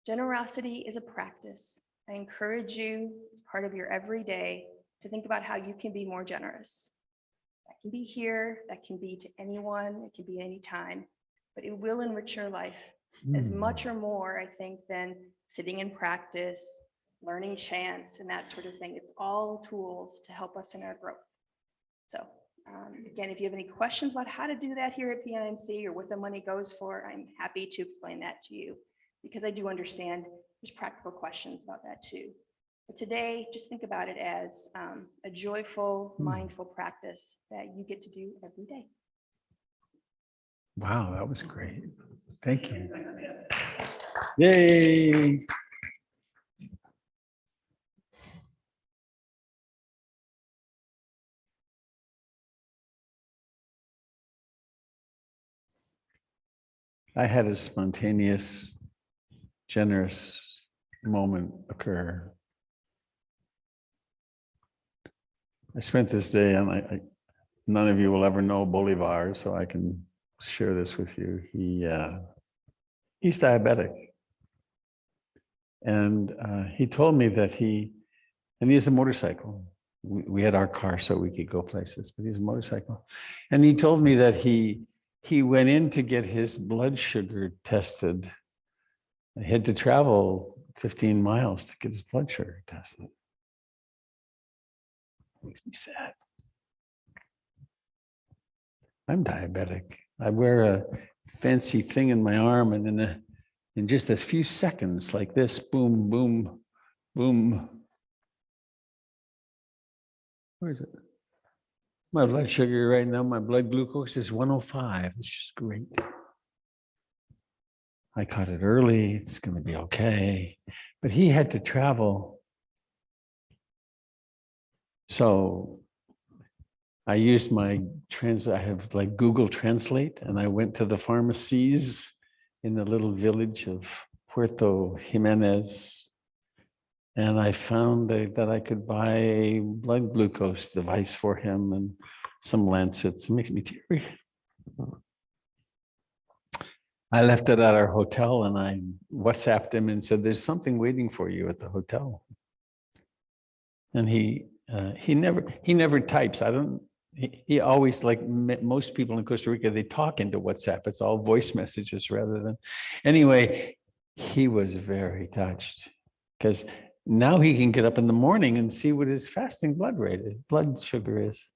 Generosity is a practice. I encourage you, as part of your everyday, to think about how you can be more generous. That can be here, that can be to anyone, it can be anytime, but it will enrich your life as much or more, I think, than sitting in practice, learning chants, and that sort of thing. It's all tools to help us in our growth. So again, if you have any questions about how to do that here at PIMC or what the money goes for, I'm happy to explain that to you because I do understand there's practical questions about that too. But today, just think about it as a joyful, mindful practice that you get to do every day. Wow, that was great. Thank you. Yay. I had a spontaneous, generous moment occur. I spent this day, and none of you will ever know Bolivar, so I can share this with you. He's diabetic. And he told me that he has a motorcycle. We had our car so we could go places, but he has a motorcycle. And he told me that he went in to get his blood sugar tested. He had to travel 15 miles to get his blood sugar tested. Makes me sad. I'm diabetic. I wear a fancy thing in my arm, and in just a few seconds, like this, boom, boom, boom. Where is it? My blood sugar right now, my blood glucose is 105. It's just great. I caught it early. It's going to be okay. But he had to travel. So I used I have like Google Translate, and I went to the pharmacies in the little village of Puerto Jimenez. And I found that I could buy a blood glucose device for him and some lancets. It makes me teary. I left it at our hotel and I WhatsApped him and said, there's something waiting for you at the hotel. And he never types. He always, like most people in Costa Rica, they talk into WhatsApp. It's all voice messages rather than, anyway, he was very touched because now he can get up in the morning and see what his fasting blood sugar is.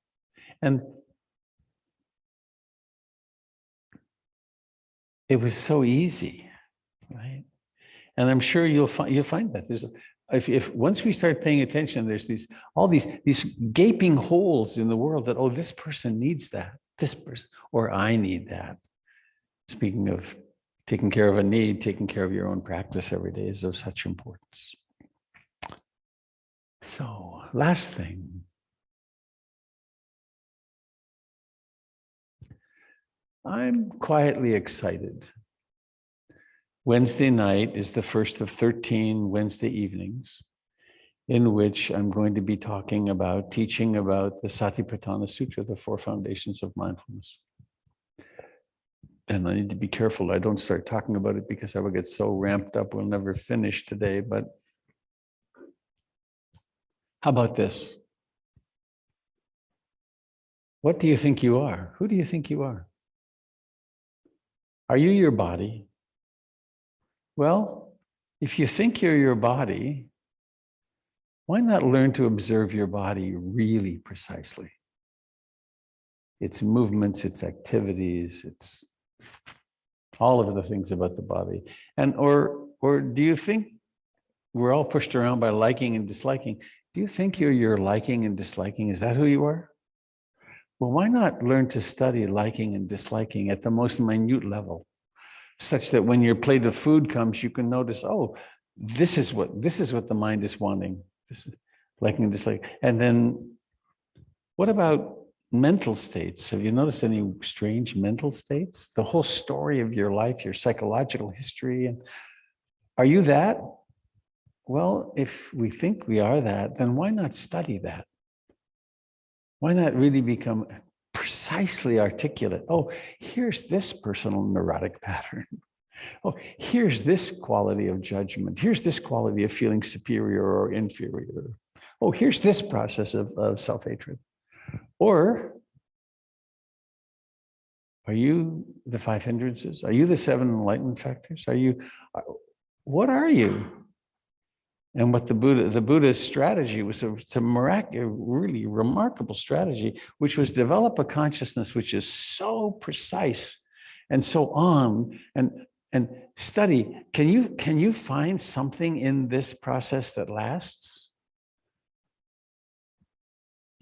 And it was so easy, right? And I'm sure you'll find that there's, if once we start paying attention, there's all these gaping holes in the world that, oh, this person needs that, this person, or I need that. Speaking of taking care of a need, taking care of your own practice every day is of such importance. So, last thing. I'm quietly excited. Wednesday night is the first of 13 Wednesday evenings in which I'm going to be teaching about the Satipatthana Sutra, the 4 foundations of mindfulness. And I need to be careful I don't start talking about it because I will get so ramped up we'll never finish today. But how about this? What do you think you are? Who do you think you are? Are you your body? Well, if you think you're your body, why not learn to observe your body really precisely? Its movements, its activities, its all of the things about the body. And or do you think we're all pushed around by liking and disliking? Do you think you're your liking and disliking? Is that who you are? Well, why not learn to study liking and disliking at the most minute level, such that when your plate of food comes, you can notice, oh, this is what the mind is wanting. This is liking and disliking. And then what about mental states? Have you noticed any strange mental states? The whole story of your life, your psychological history. And are you that? Well, if we think we are that, then why not study that? Why not really become precisely articulate? Oh, here's this personal neurotic pattern. Oh, here's this quality of judgment. Here's this quality of feeling superior or inferior. Oh, here's this process of self-hatred. Or are you the 5 hindrances? Are you the 7 enlightenment factors? What are you? And what the Buddha's strategy was, it's a really remarkable strategy, which was develop a consciousness which is so precise and so on, and study. Can you find something in this process that lasts?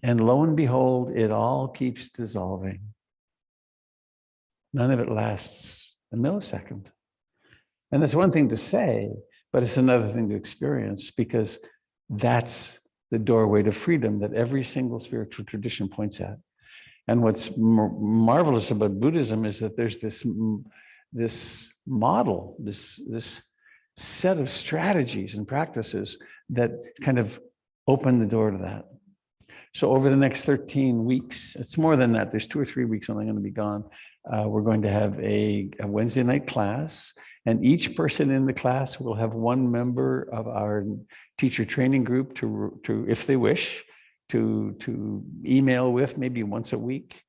And lo and behold, it all keeps dissolving. None of it lasts a millisecond. And that's one thing to say, but it's another thing to experience, because that's the doorway to freedom that every single spiritual tradition points at. And what's marvelous about Buddhism is that there's this model, this set of strategies and practices that kind of open the door to that. So over the next 13 weeks, it's more than that. There's 2 or 3 weeks only going to be gone. We're going to have a Wednesday night class, and each person in the class will have one member of our teacher training group to if they wish, to email with maybe once a week.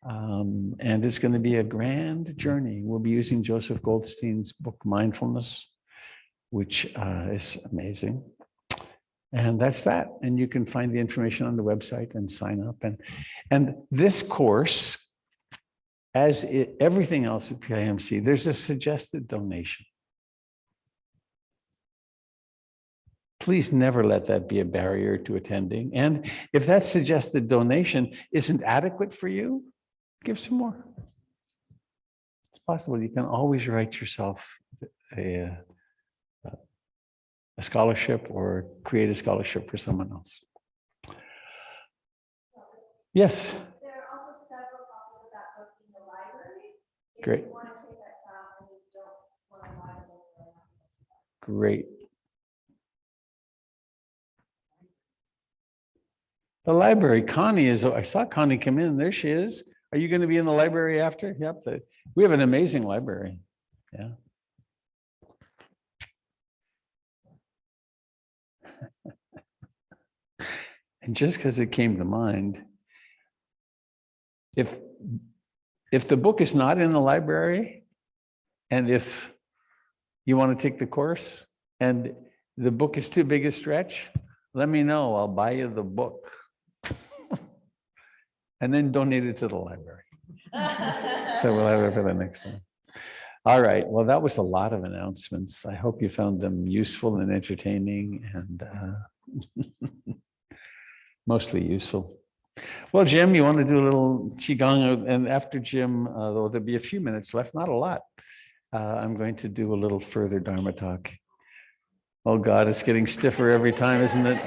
And it's going to be a grand journey. We'll be using Joseph Goldstein's book, Mindfulness, which is amazing. And that's that. And you can find the information on the website and sign up. And this course, as everything else at PIMC, there's a suggested donation. Please never let that be a barrier to attending. And if that suggested donation isn't adequate for you, give some more. It's possible. You can always write yourself a scholarship or create a scholarship for someone else. Yes. There are also several copies of that book in the library. If Great. you want to take that class and you don't want to buy the book. Great. The library, Connie is, I saw Connie come in. There she is. Are you going to be in the library after? Yep. We have an amazing library. Yeah. And just because it came to mind, if the book is not in the library, and if you want to take the course and the book is too big a stretch, let me know. I'll buy you the book. And then donate it to the library. So we'll have it for the next time. All right. Well, that was a lot of announcements. I hope you found them useful and entertaining and mostly useful. Well, Jim, you want to do a little Qigong? And after Jim, though there'll be a few minutes left, not a lot, I'm going to do a little further Dharma talk. Oh God, it's getting stiffer every time, isn't it?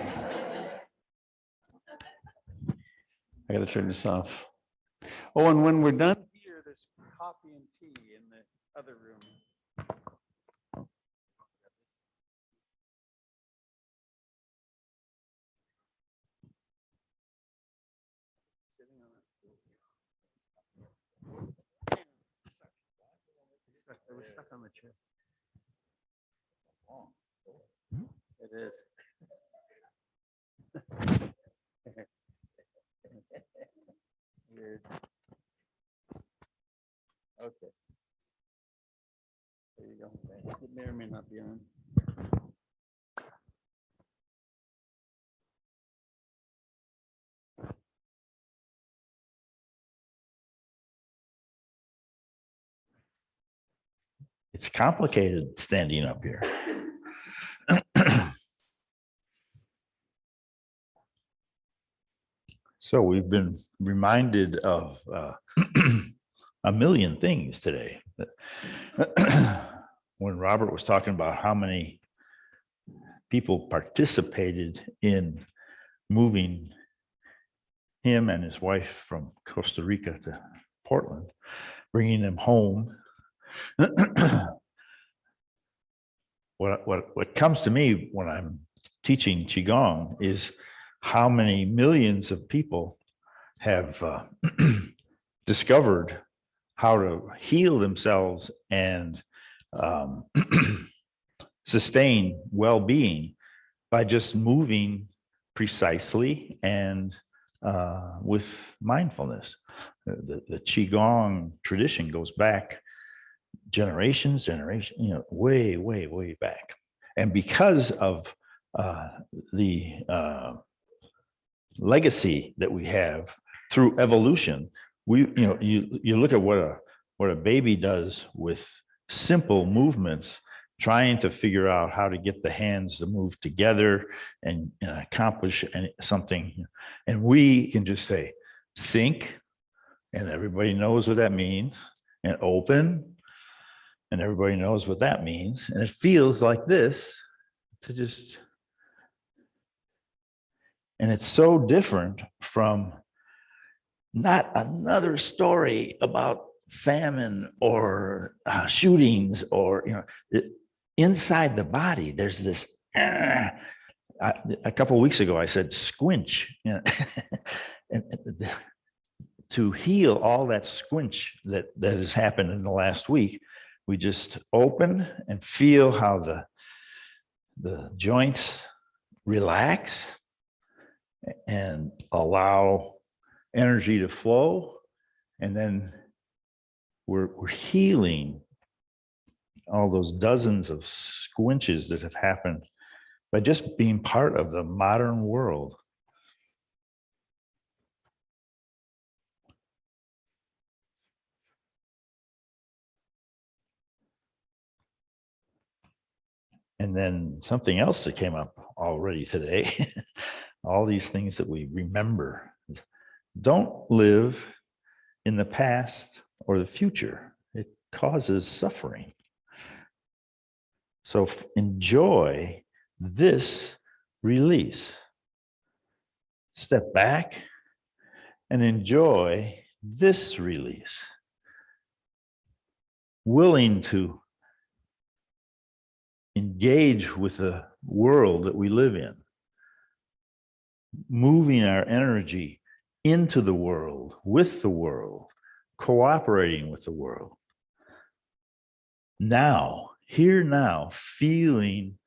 I got to turn this off. Oh, and when we're done here, there's coffee and tea in the other room. We're stuck on the chair. It is. Weird. Okay. There you go. It may or may not be on. It's complicated standing up here. So we've been reminded of a million things today. When Robert was talking about how many people participated in moving him and his wife from Costa Rica to Portland, bringing them home. What comes to me when I'm teaching Qigong is how many millions of people have discovered how to heal themselves and sustain well-being by just moving precisely and with mindfulness. The Qigong tradition goes back generations, way back. And because of the legacy that we have through evolution, you look at what a baby does with simple movements, trying to figure out how to get the hands to move together and accomplish something. And we can just say, sink, and everybody knows what that means, and open, and everybody knows what that means. And it feels like this to just, and it's so different from not another story about famine or shootings or, inside the body, there's this, a couple of weeks ago, I said squinch, and to heal all that squinch that has happened in the last week, we just open and feel how the joints relax and allow energy to flow. And then we're healing all those dozens of squinches that have happened by just being part of the modern world. And then something else that came up already today, all these things that we remember. Don't live in the past or the future. It causes suffering. So enjoy this release. Step back and enjoy this release. Willing to engage with the world that we live in. Moving our energy into the world, with the world, cooperating with the world. Now, here now, feeling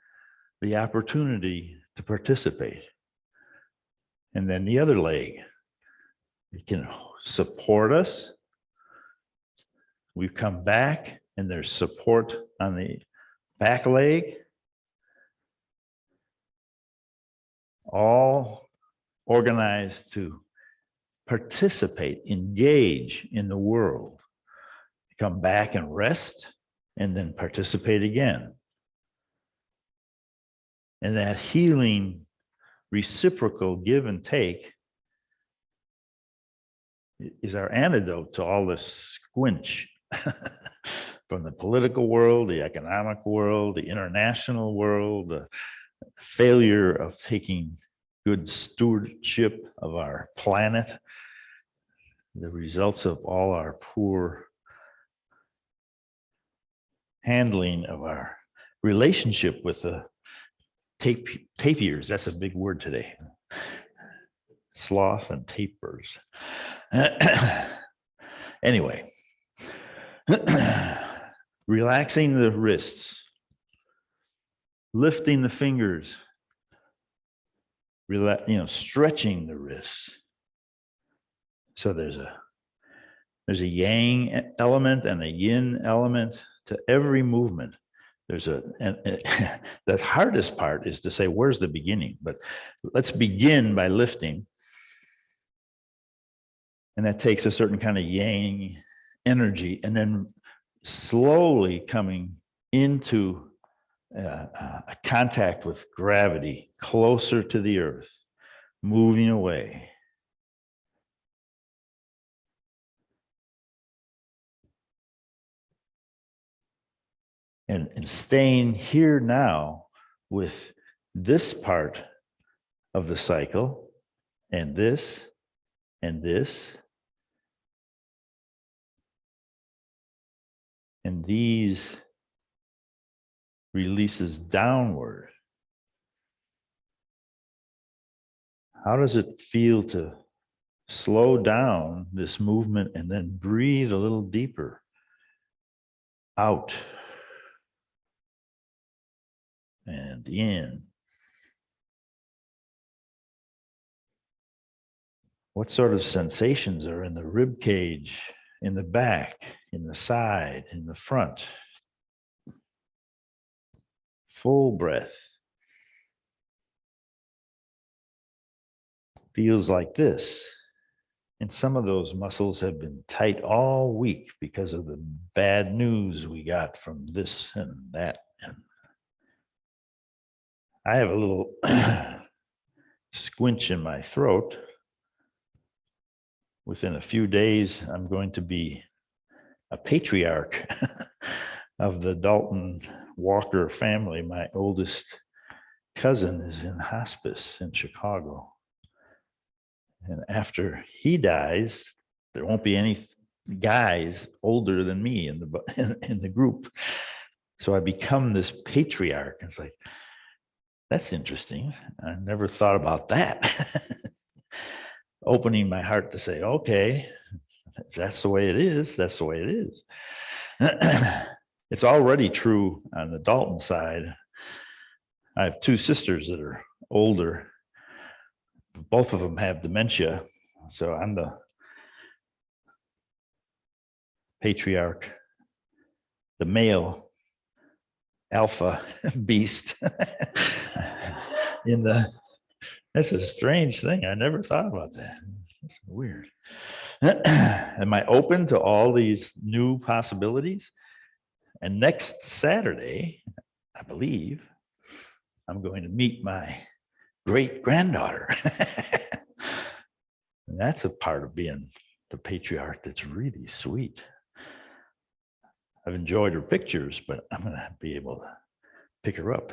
the opportunity to participate. And then the other leg, it can support us. We've come back and there's support on the back leg. All organized to participate, engage in the world. Come back and rest and then participate again. And that healing, reciprocal give and take is our antidote to all this squinch from the political world, the economic world, the international world, the failure of taking good stewardship of our planet, the results of all our poor handling of our relationship with the tapirs. That's a big word today. Sloth and tapers. Anyway, relaxing the wrists, lifting the fingers, stretching the wrists. So there's a yang element and a yin element to every movement. The hardest part is to say, where's the beginning? But let's begin by lifting. And that takes a certain kind of yang energy, and then slowly coming into a contact with gravity, closer to the earth, moving away. And staying here now with this part of the cycle, and this, and this, and these releases downward. How does it feel to slow down this movement and then breathe a little deeper out and in? What sort of sensations are in the rib cage, in the back, in the side, in the front? Full breath. Feels like this. And some of those muscles have been tight all week because of the bad news we got from this and that. And I have a little squinch in my throat. Within a few days, I'm going to be a patriarch of the Dalton Walker family. My oldest cousin is in hospice in Chicago. And after he dies, there won't be any guys older than me in the group. So I become this patriarch. It's like, that's interesting. I never thought about that. Opening my heart to say, okay, if that's the way it is, that's the way it is. It's already true on the Dalton side. I have two sisters that are older. Both of them have dementia. So I'm the patriarch, the male alpha beast. That's a strange thing. I never thought about that. That's weird. Am I open to all these new possibilities? And next Saturday, I believe, I'm going to meet my great granddaughter. And that's a part of being the patriarch that's really sweet. I've enjoyed her pictures, but I'm going to be able to pick her up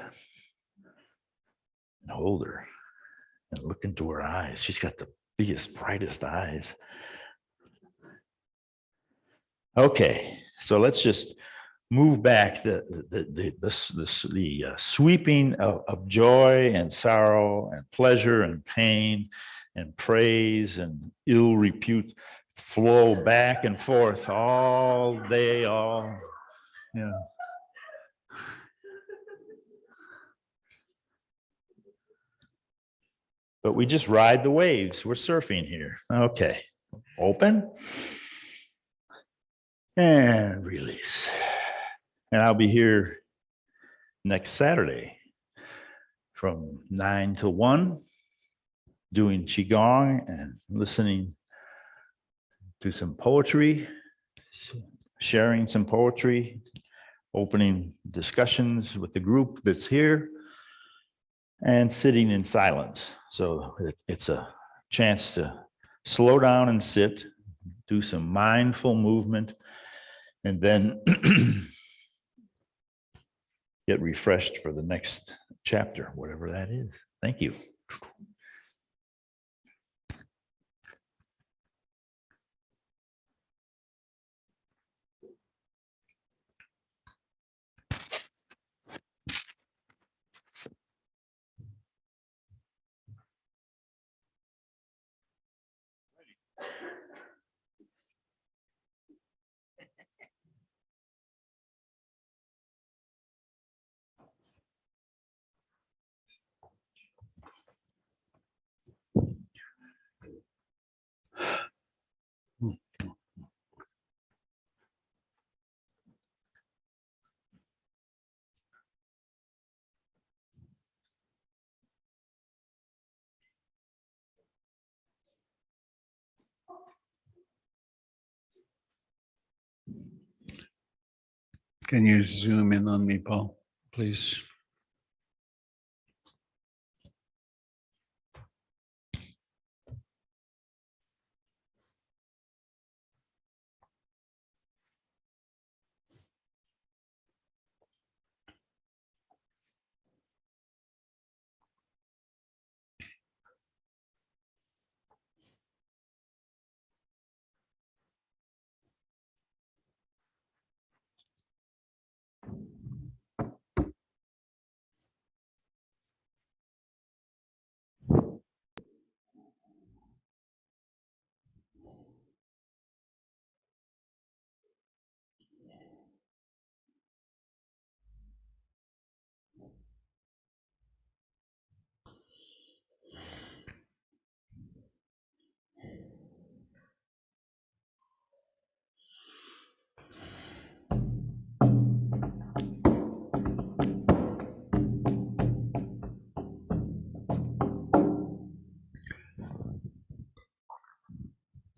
and hold her and look into her eyes. She's got the biggest, brightest eyes. Okay, so let's just move back the sweeping of joy and sorrow and pleasure and pain and praise and ill repute flow back and forth all day, all, you know. but we just ride the waves. We're surfing here. Okay, open and release. And I'll be here next Saturday from 9 to 1, doing Qigong and listening to some poetry, sharing some poetry, opening discussions with the group that's here, and sitting in silence. So it's a chance to slow down and sit, do some mindful movement, and then get refreshed for the next chapter, whatever that is. Thank you. Can you zoom in on me, Paul, please?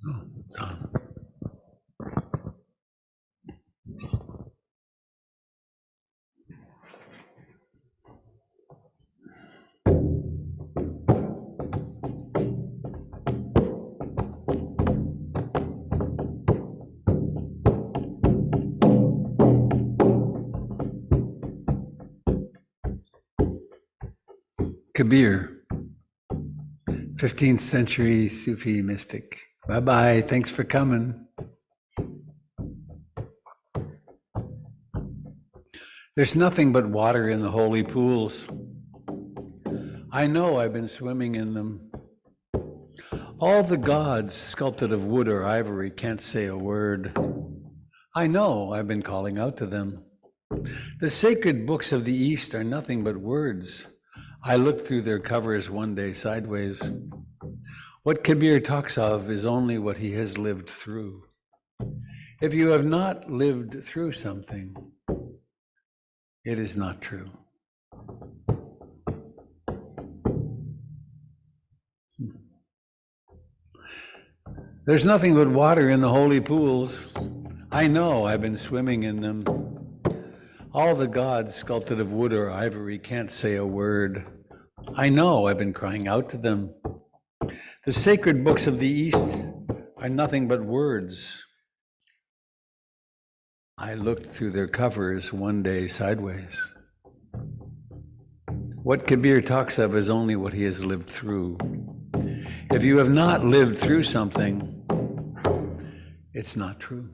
Oh, it's on. Kabir, 15th century Sufi mystic. Bye-bye. Thanks for coming. There's nothing but water in the holy pools. I know I've been swimming in them. All the gods, sculpted of wood or ivory, can't say a word. I know I've been calling out to them. The sacred books of the East are nothing but words. I looked through their covers one day sideways. What Kabir talks of is only what he has lived through. If you have not lived through something, it is not true. There's nothing but water in the holy pools. I know I've been swimming in them. All the gods, sculpted of wood or ivory, can't say a word. I know I've been crying out to them. The sacred books of the East are nothing but words. I looked through their covers one day sideways. What Kabir talks of is only what he has lived through. If you have not lived through something, it's not true.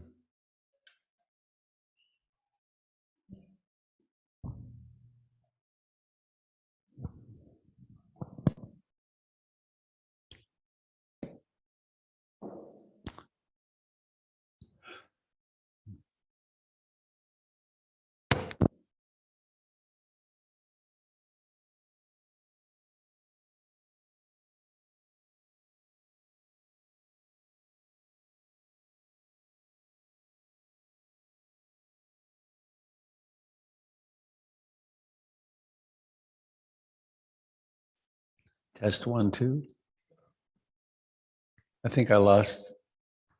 Test 1, 2. I think I lost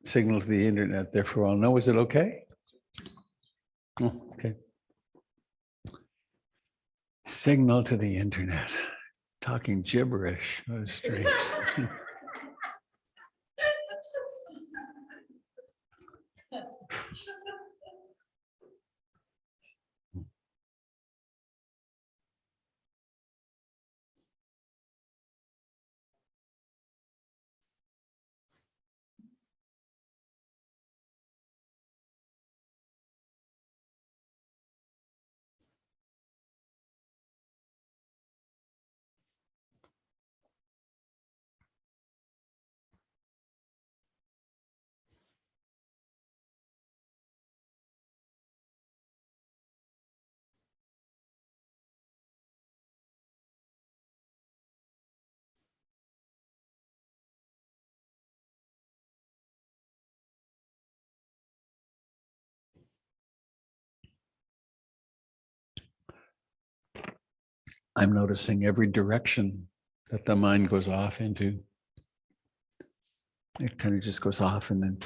signal to the internet there for a while. No, is it okay? Oh, okay. Signal to the internet. Talking gibberish. What a strange thing. I'm noticing every direction that the mind goes off into. It kind of just goes off and then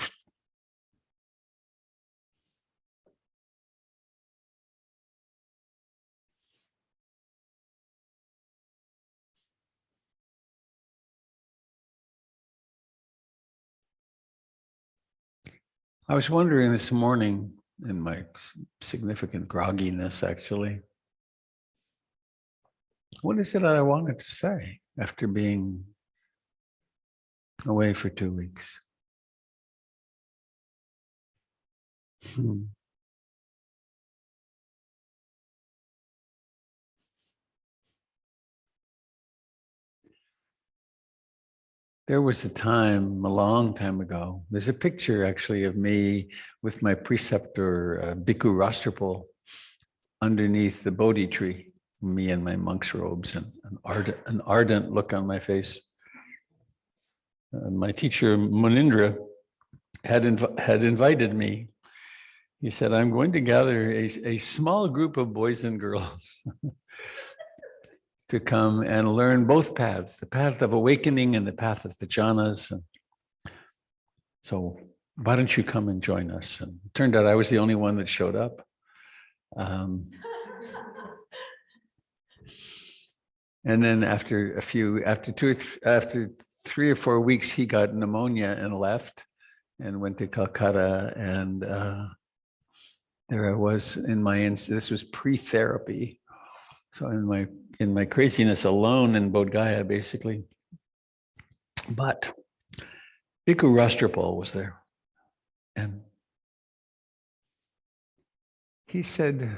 I was wondering this morning in my significant grogginess, actually, what is it that I wanted to say after being away for 2 weeks? There was a time, a long time ago, there's a picture actually of me with my preceptor, Bhikkhu Rastrapal, underneath the Bodhi tree, me in my monk's robes and an ardent look on my face. My teacher, Munindra, had invited me. He said, I'm going to gather a small group of boys and girls to come and learn both paths, the path of awakening and the path of the jhanas. And so why don't you come and join us? And it turned out I was the only one that showed up. And then after 3 or 4 weeks, he got pneumonia and left and went to Calcutta. And there I was this was pre-therapy. So in my craziness alone in Bodh Gaya, basically. But Bhikkhu Rastrapal was there. And he said,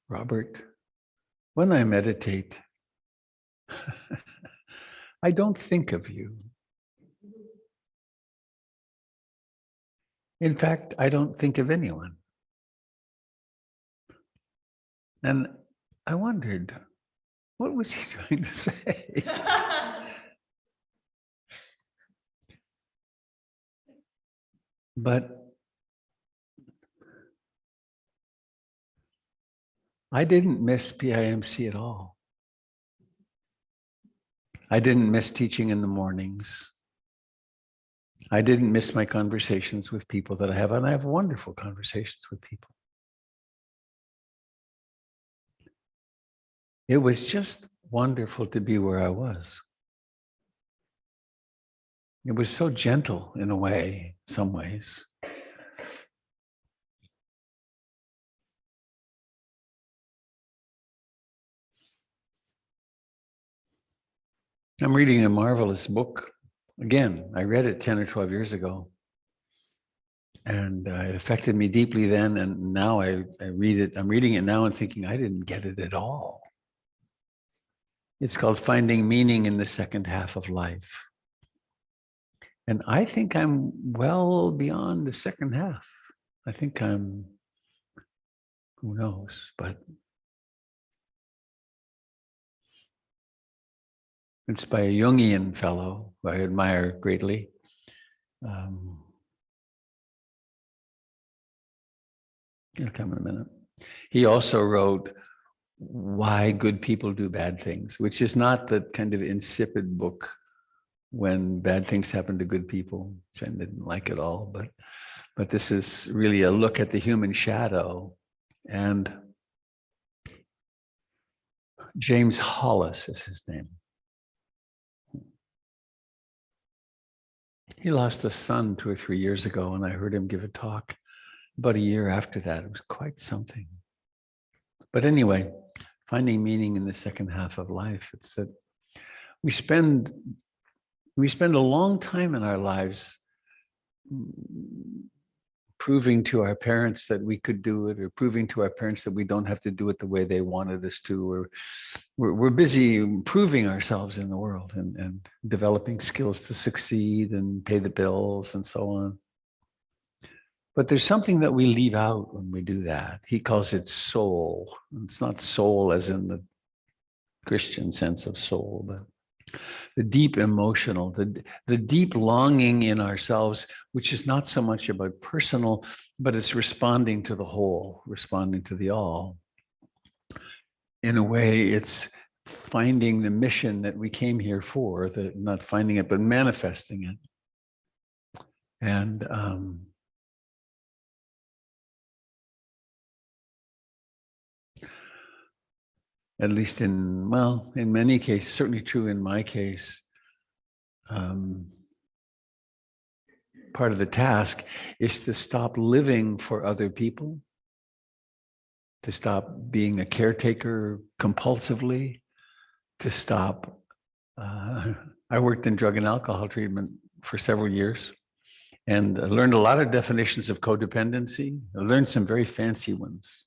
Robert, when I meditate, I don't think of you. In fact, I don't think of anyone. And I wondered, what was he trying to say? But I didn't miss PIMC at all. I didn't miss teaching in the mornings. I didn't miss my conversations with people that I have, and I have wonderful conversations with people. It was just wonderful to be where I was. It was so gentle in a way, some ways. I'm reading a marvelous book. Again, I read it 10 or 12 years ago. And it affected me deeply then. And now I read it. I'm reading it now and thinking, I didn't get it at all. It's called Finding Meaning in the Second Half of Life. And I think I'm well beyond the second half. I think I'm, who knows, but it's by a Jungian fellow who I admire greatly. It'll come in a minute. He also wrote why good people do bad things, which is not the kind of insipid book when bad things happen to good people, which I didn't like at all. But this is really a look at the human shadow. And James Hollis is his name. He lost a son 2 or 3 years ago, and I heard him give a talk about a year after that. It was quite something. But anyway, finding meaning in the second half of life. It's that we spend a long time in our lives proving to our parents that we could do it, or proving to our parents that we don't have to do it the way they wanted us to, or we're busy proving ourselves in the world and developing skills to succeed and pay the bills and so on. But there's something that we leave out when we do that. He calls it soul. It's not soul as in the Christian sense of soul, but the deep emotional, the deep longing in ourselves, which is not so much about personal, but it's responding to the whole, responding to the all. In a way, it's finding the mission that we came here for, not finding it, but manifesting it. And at least in many cases, certainly true in my case, part of the task is to stop living for other people, to stop being a caretaker compulsively, to stop. I worked in drug and alcohol treatment for several years and I learned a lot of definitions of codependency. I learned some very fancy ones,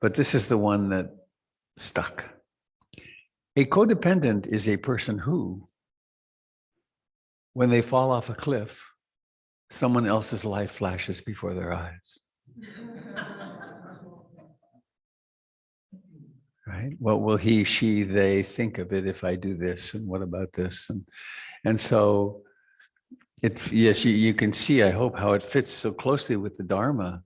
but this is the one that stuck. A codependent is a person who, when they fall off a cliff, someone else's life flashes before their eyes. Right? What will he, she, they think of it if I do this? And what about this? And so yes, you can see, I hope, how it fits so closely with the Dharma.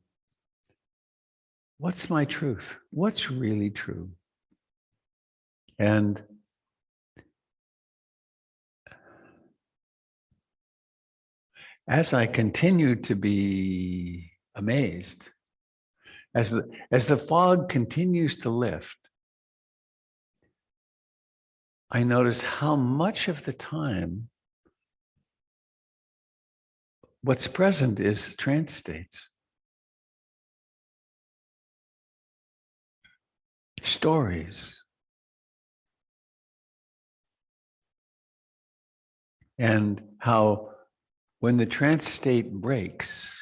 What's my truth? What's really true? And as I continue to be amazed, as the fog continues to lift, I notice how much of the time what's present is trance states, stories, and how when the trance state breaks,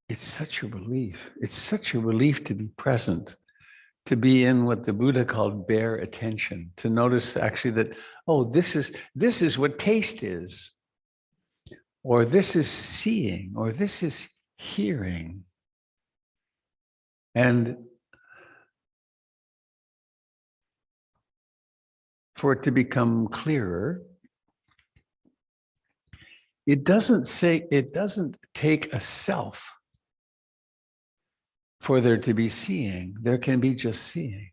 it's such a relief. It's such a relief to be present, to be in what the Buddha called bare attention, to notice actually that, oh, this is what taste is, or this is seeing, or this is hearing. And for it to become clearer, it doesn't take a self for there to be seeing. There can be just seeing.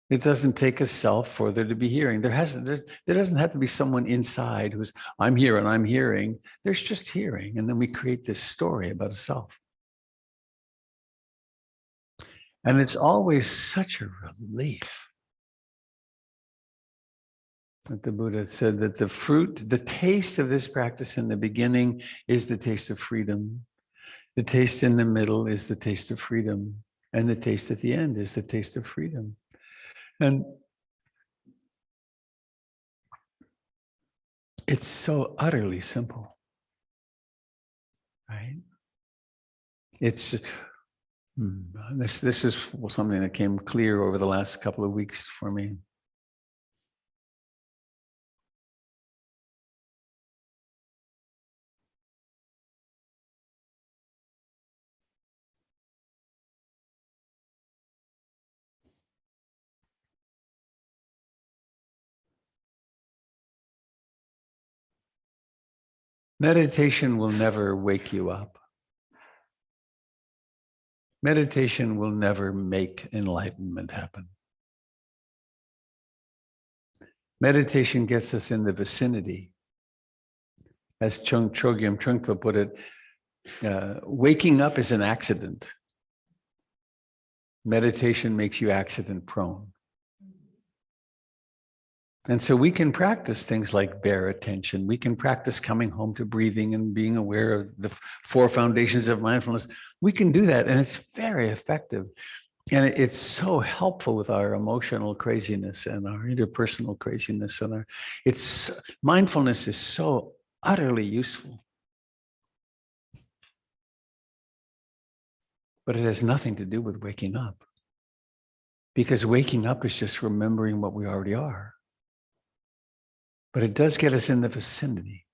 It doesn't take a self for there to be hearing. There doesn't have to be someone inside who's, I'm here and I'm hearing. There's just hearing. And then we create this story about a self. And it's always such a relief that the Buddha said that the fruit, the taste of this practice in the beginning is the taste of freedom. The taste in the middle is the taste of freedom. And the taste at the end is the taste of freedom. And it's so utterly simple, right? It's this is something that came clear over the last couple of weeks for me. Meditation will never wake you up. Meditation will never make enlightenment happen. Meditation gets us in the vicinity. As Chogyam Trungpa put it, waking up is an accident. Meditation makes you accident prone. And so we can practice things like bare attention. We can practice coming home to breathing and being aware of the 4 foundations of mindfulness. We can do that, and it's very effective. And it's so helpful with our emotional craziness and our interpersonal craziness. And mindfulness is so utterly useful. But it has nothing to do with waking up. Because waking up is just remembering what we already are. But it does get us in the vicinity.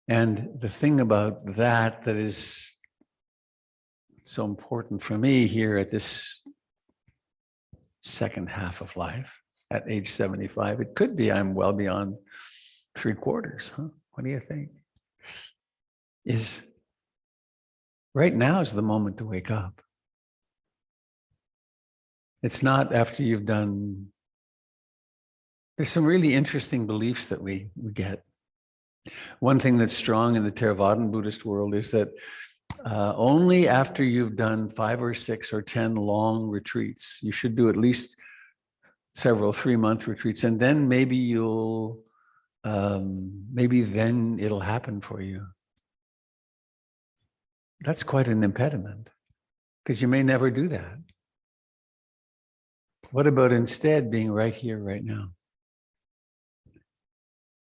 And the thing about that is so important for me here at this second half of life, at age 75, it could be I'm well beyond 3/4, huh? What do you think? Is right now is the moment to wake up. It's not after you've done. There's some really interesting beliefs that we get. One thing that's strong in the Theravadan Buddhist world is that only after you've done 5 or 6 or 10 long retreats, you should do at least several 3-month retreats, and then maybe then it'll happen for you. That's quite an impediment, because you may never do that. What about instead being right here, right now?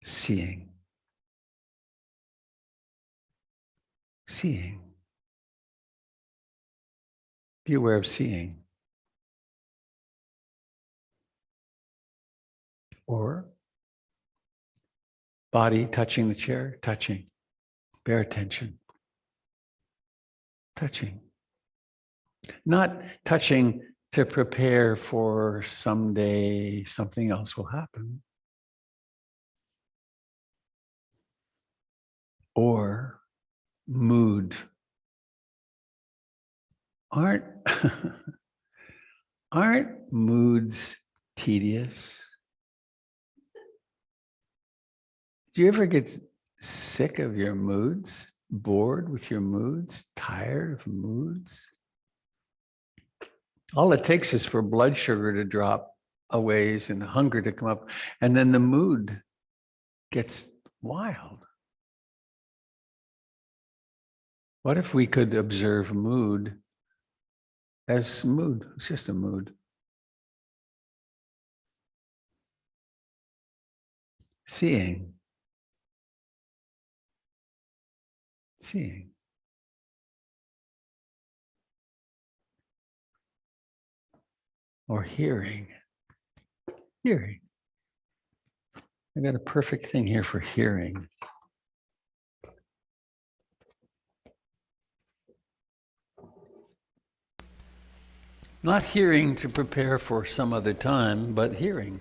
Seeing. Be aware of seeing. Or body touching the chair, touching. Bare attention. Touching. Not touching to prepare for someday something else will happen. Or mood. Aren't moods tedious? Do you ever get sick of your moods, bored with your moods, tired of moods? All it takes is for blood sugar to drop a ways and hunger to come up, and then the mood gets wild. What if we could observe mood as mood? It's just a mood. Seeing. Or hearing. I got a perfect thing here for hearing. Not hearing to prepare for some other time, but hearing.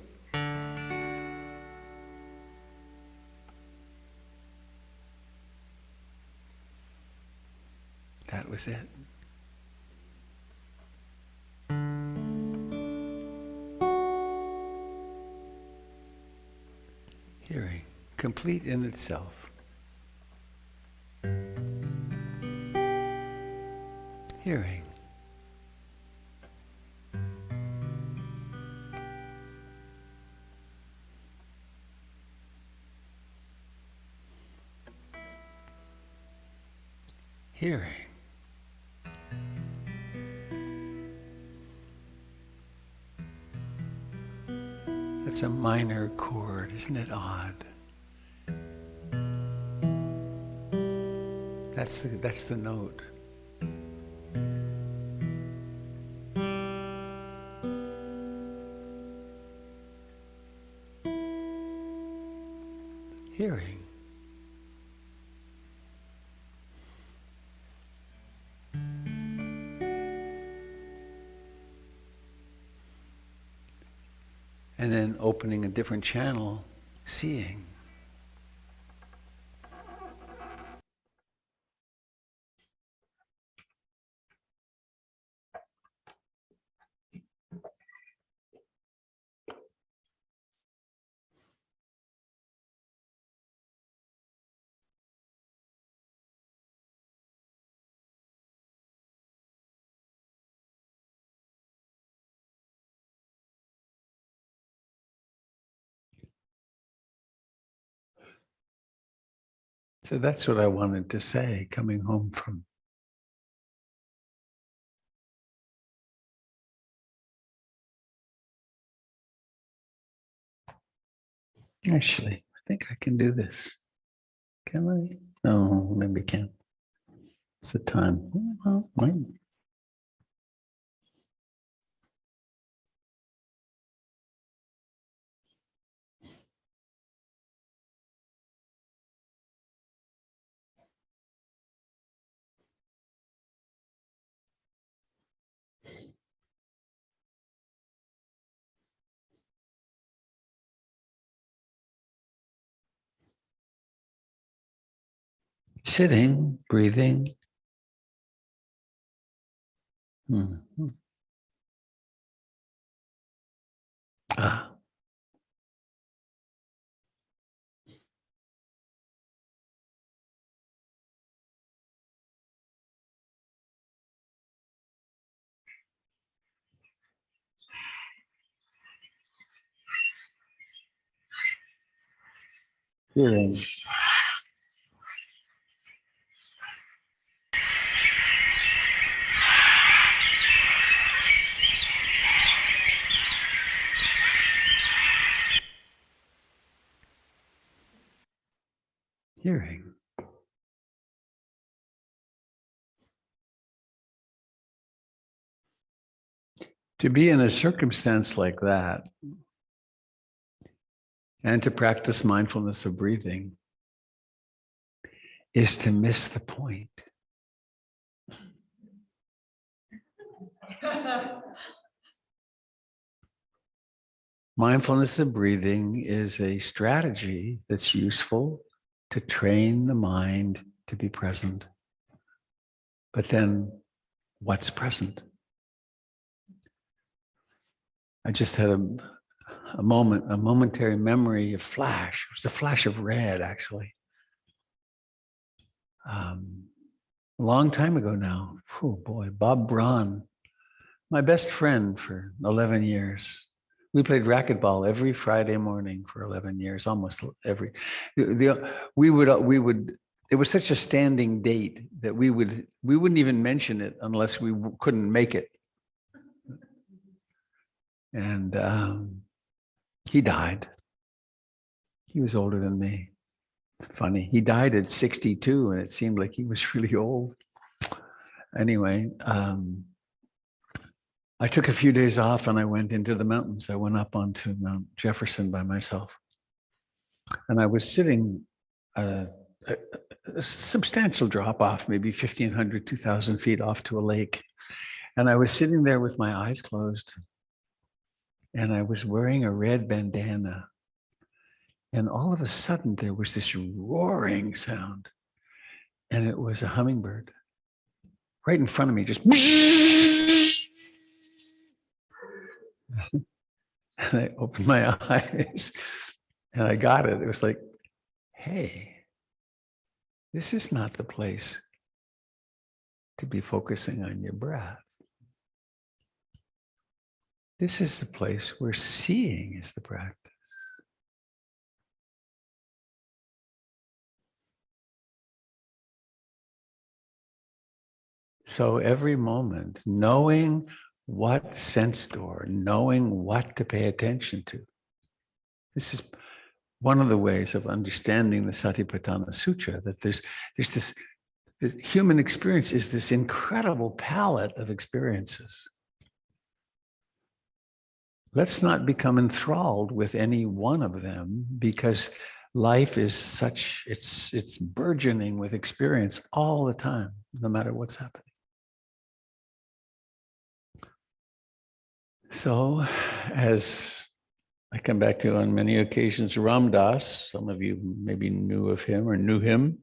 That was it. Hearing, complete in itself. Hearing. Hearing. That's a minor chord, isn't it odd? That's the note. Hearing. And then opening a different channel, seeing. So that's what I wanted to say coming home from. Actually, I think I can do this. Can I? No, maybe I can't. It's the time. Well, right. Sitting, breathing. Mhm. Ah, hearing. Hearing. To be in a circumstance like that and to practice mindfulness of breathing is to miss the point. Mindfulness of breathing is a strategy that's useful to train the mind to be present. But then what's present? I just had a momentary memory, a flash. It was a flash of red, actually. A long time ago now. Oh boy, Bob Braun, my best friend for 11 years. We played racquetball every Friday morning for 11 years, almost every. We would. It was such a standing date that we wouldn't even mention it unless we couldn't make it. And he died. He was older than me. Funny. He died at 62, and it seemed like he was really old. Anyway, I took a few days off and I went into the mountains. I went up onto Mount Jefferson by myself. And I was sitting a substantial drop off, maybe 1,500, 2,000 feet off to a lake. And I was sitting there with my eyes closed. And I was wearing a red bandana. And all of a sudden, there was this roaring sound. And it was a hummingbird right in front of me, just. And I opened my eyes and I got it. It was like, hey, this is not the place to be focusing on your breath. This is the place where seeing is the practice. So every moment, knowing what sense door, knowing what to pay attention to. This is one of the ways of understanding the Satipatthana Sutra, that there's this, the human experience is this incredible palette of experiences. Let's not become enthralled with any one of them, because life is such, it's burgeoning with experience all the time, no matter what's happening. So, as I come back to on many occasions, Ram Dass, some of you maybe knew of him or knew him.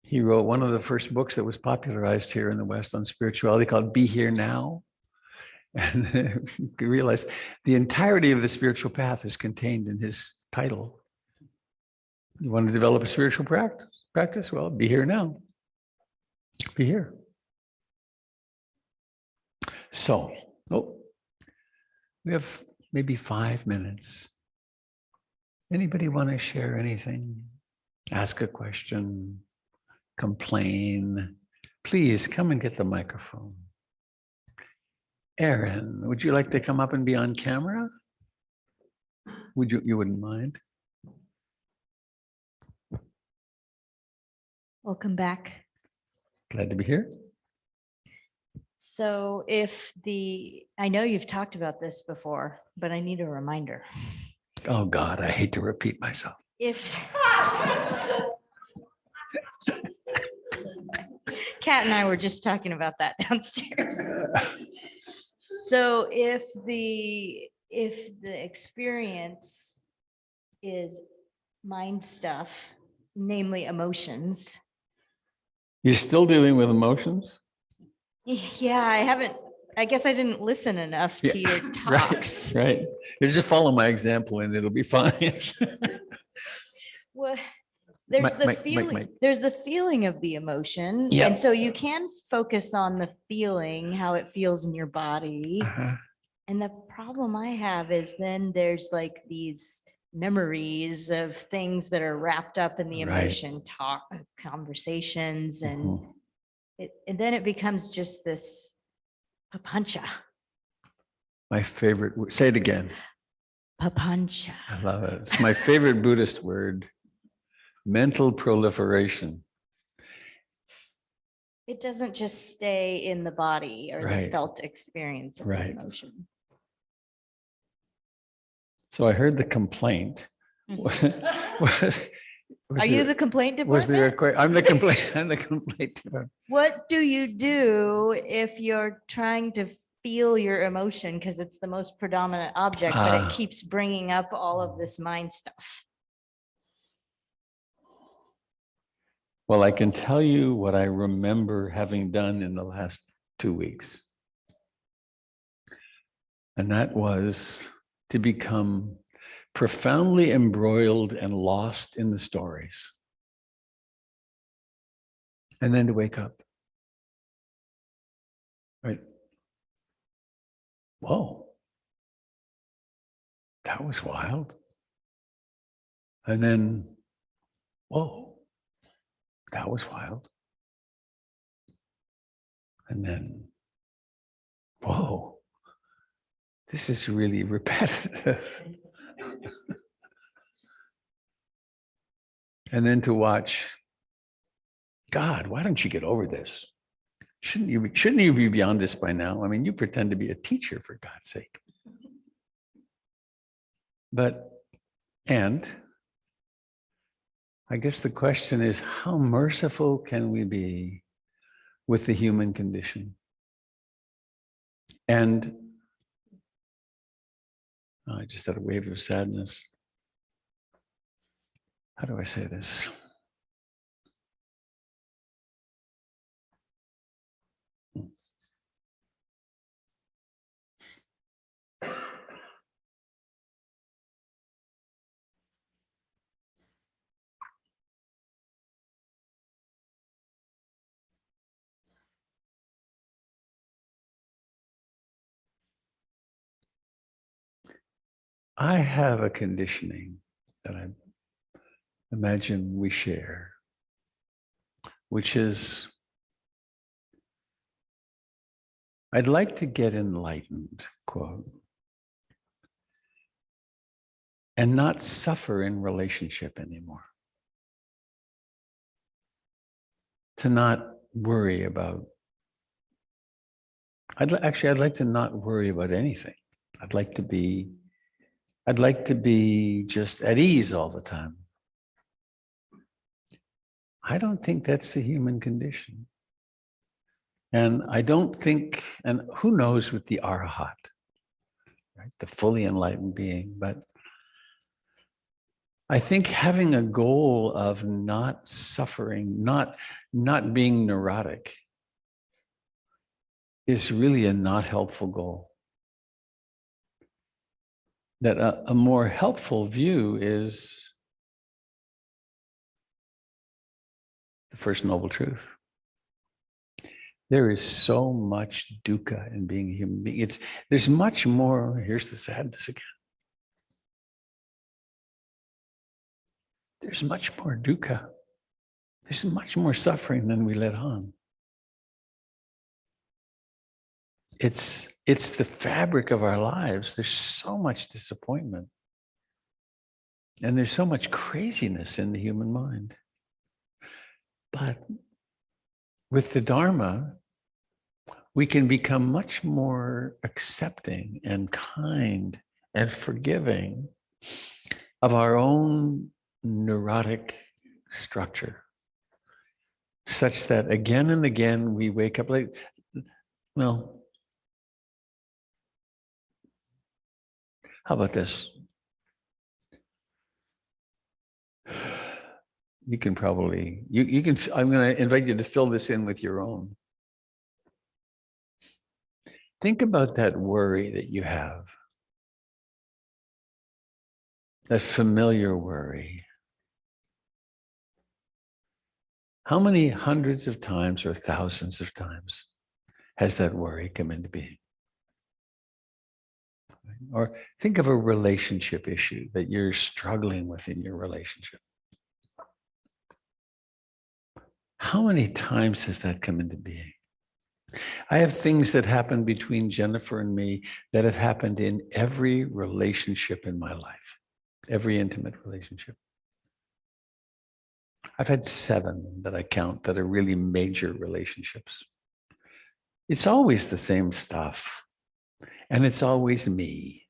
He wrote one of the first books that was popularized here in the West on spirituality called Be Here Now. And you realize the entirety of the spiritual path is contained in his title. You want to develop a spiritual practice? Well, be here now. Be here. So, we have maybe 5 minutes. Anybody want to share anything? ask a question, complain, please come and get the microphone. Aaron, would you like to come up and be on camera? You wouldn't mind? Welcome back. Glad to be here. So I know you've talked about this before, but I need a reminder. Oh God, I hate to repeat myself. If Kat and I were just talking about that downstairs. So if the experience is mind stuff, namely emotions. You're still dealing with emotions? Yeah, I guess I didn't listen enough to your talks. Right. You just follow my example and it'll be fine. Well, there's the Mike. feeling, there's the feeling of the emotion. Yeah. And so you can focus on the feeling, how it feels in your body. Uh-huh. And the problem I have is then there's like these memories of things that are wrapped up in the Right. emotion, conversations, and Mhm. and then it becomes just this papancha. My favorite, say it again. Papancha. I love it. It's my favorite Buddhist word, mental proliferation. It doesn't just stay in the body or the Right. felt experience of Right. the emotion. So I heard the complaint. Are you the complaint department? I'm the complaint. I'm the complaint department. What do you do if you're trying to feel your emotion because it's the most predominant object, but it keeps bringing up all of this mind stuff? Well, I can tell you what I remember having done in the last 2 weeks. And that was to become profoundly embroiled and lost in the stories. And then to wake up. Right. Whoa. That was wild. And then, whoa, that was wild. And then, whoa, this is really repetitive. And then to watch, God, why don't you get over this? Shouldn't you be beyond this by now? I mean, you pretend to be a teacher, for God's sake. And I guess the question is, how merciful can we be with the human condition? And I just had a wave of sadness. How do I say this? I have a conditioning that I imagine we share, which is I'd like to get enlightened, quote, and not suffer in relationship anymore. To not worry about, I'd like to not worry about anything. I'd like to be just at ease all the time. I don't think that's the human condition. And I don't think, and who knows with the Arhat, right? The fully enlightened being, but I think having a goal of not suffering, not being neurotic is really a not helpful goal. That a more helpful view is the First Noble Truth. There is so much dukkha in being a human being. There's much more, here's the sadness again. there's much more dukkha. There's much more suffering than we let on. It's the fabric of our lives. There's so much disappointment. And there's so much craziness in the human mind. But with the Dharma, we can become much more accepting and kind and forgiving of our own neurotic structure, such that again and again we wake up like, well, how about this? You can probably, you can, I'm going to invite you to fill this in with your own. Think about that worry that you have, that familiar worry. How many hundreds of times or thousands of times has that worry come into being? Or think of a relationship issue that you're struggling with in your relationship. How many times has that come into being? I have things that happen between Jennifer and me that have happened in every relationship in my life, every intimate relationship. I've had 7 that I count that are really major relationships. It's always the same stuff. And it's always me,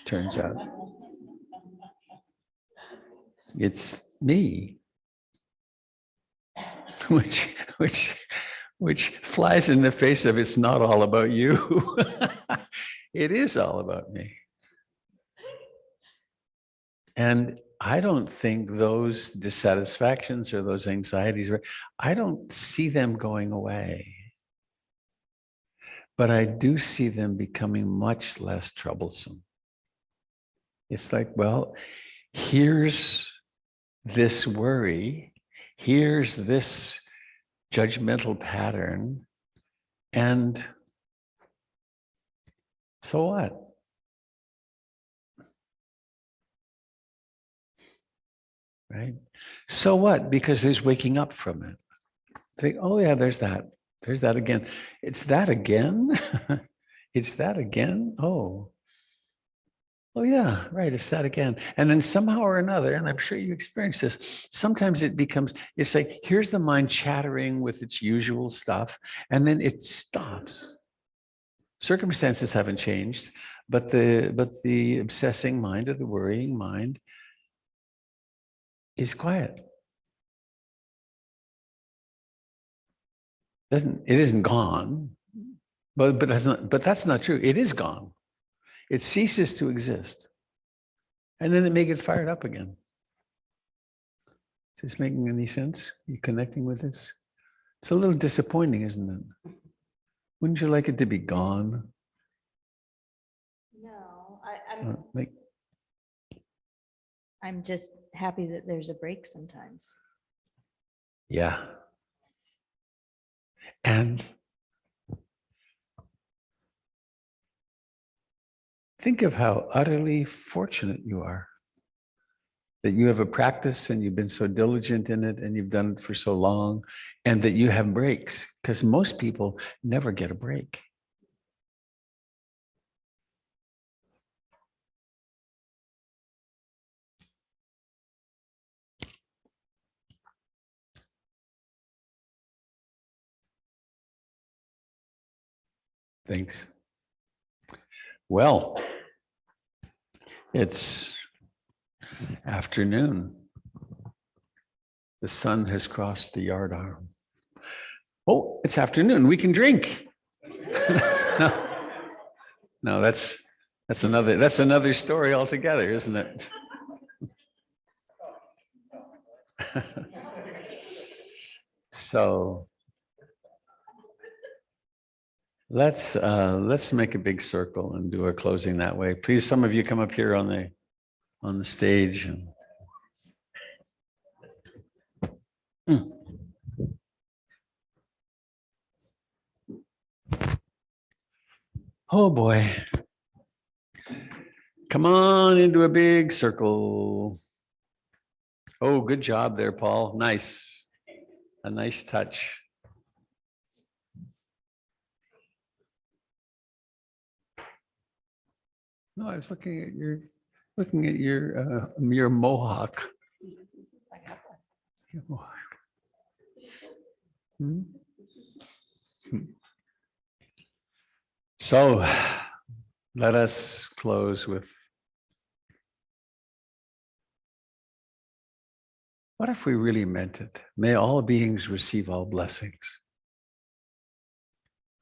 turns out. It's me, which flies in the face of it's not all about you. It is all about me. And I don't think those dissatisfactions or those anxieties, I don't see them going away. But I do see them becoming much less troublesome. It's like, well, here's this worry, here's this judgmental pattern, and so what? Right? So what? Because there's waking up from it. Think, oh yeah, there's that. There's that again. It's that again? It's that again? Oh yeah, right, it's that again. And then somehow or another, and I'm sure you experience this, sometimes it becomes, it's like, here's the mind chattering with its usual stuff, and then it stops. Circumstances haven't changed, but the obsessing mind or the worrying mind is quiet. It isn't gone, but that's not true. It is gone. It ceases to exist. And then it may get fired up again. Is this making any sense? Are you connecting with this? It's a little disappointing, isn't it? Wouldn't you like it to be gone? No, I'm just happy that there's a break sometimes. Yeah. And think of how utterly fortunate you are that you have a practice and you've been so diligent in it and you've done it for so long, and that you have breaks, because most people never get a break. Thanks. Well, it's afternoon. The sun has crossed the yard arm. Oh, it's afternoon. We can drink. No, that's another story altogether, isn't it? So let's make a big circle and do our closing that way. Please, some of you come up here on the stage. And, oh boy. Come on into a big circle. Oh, good job there, Paul. Nice. A nice touch. No, I was looking at your mohawk. Your mohawk. Hmm? So let us close with, what if we really meant it? May all beings receive all blessings.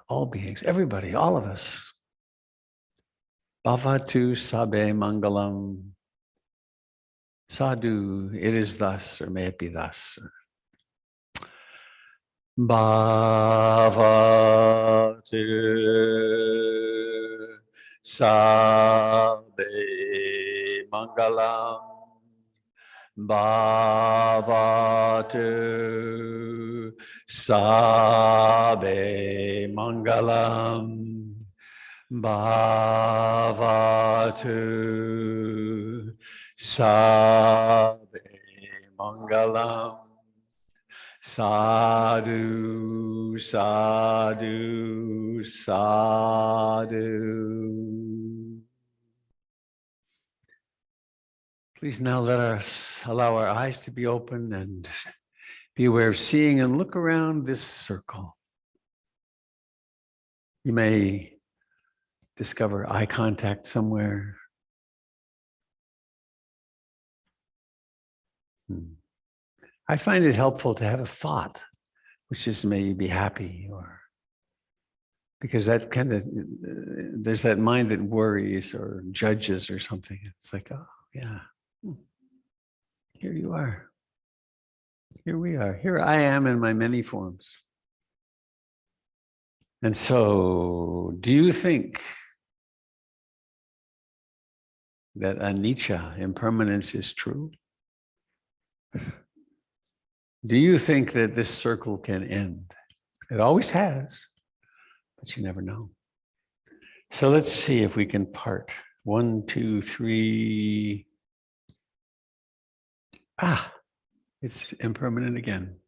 All beings, everybody, all of us. Bhavatu sabe mangalam. Sadhu, it is thus, or may it be thus. Bhavatu sabe mangalam. Bhavatu sabe mangalam. Bhavatu sabe mangalam. Sadhu, sadhu, sadhu. Please now let us allow our eyes to be open and be aware of seeing and look around this circle. You may discover eye contact somewhere. I find it helpful to have a thought, which is may you be happy, or because that kind of, there's that mind that worries or judges or something. It's like, oh, yeah, here you are. Here we are. Here I am in my many forms. And so, do you think that anicca, impermanence, is true? Do you think that this circle can end? It always has, but you never know. So let's see if we can part. 1, 2, 3. Ah, it's impermanent again.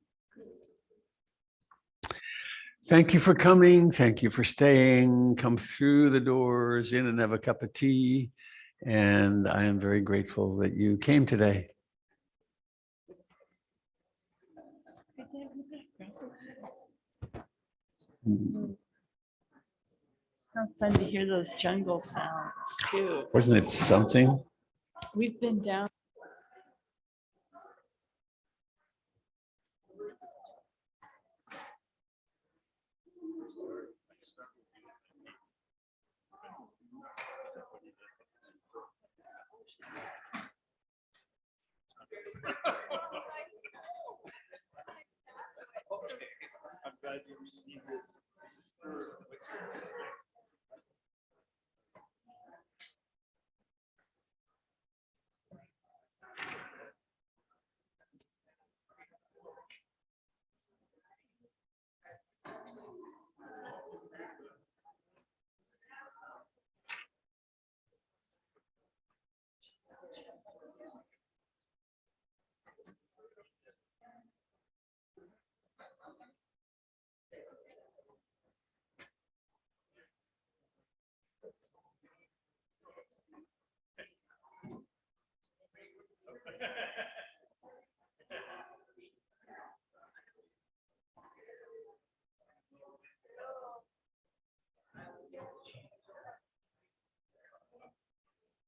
Thank you for coming. Thank you for staying. Come through the doors, in and have a cup of tea. And I am very grateful that you came today. Sounds fun to hear those jungle sounds too. Wasn't it something? We've been down. I'm glad you received it.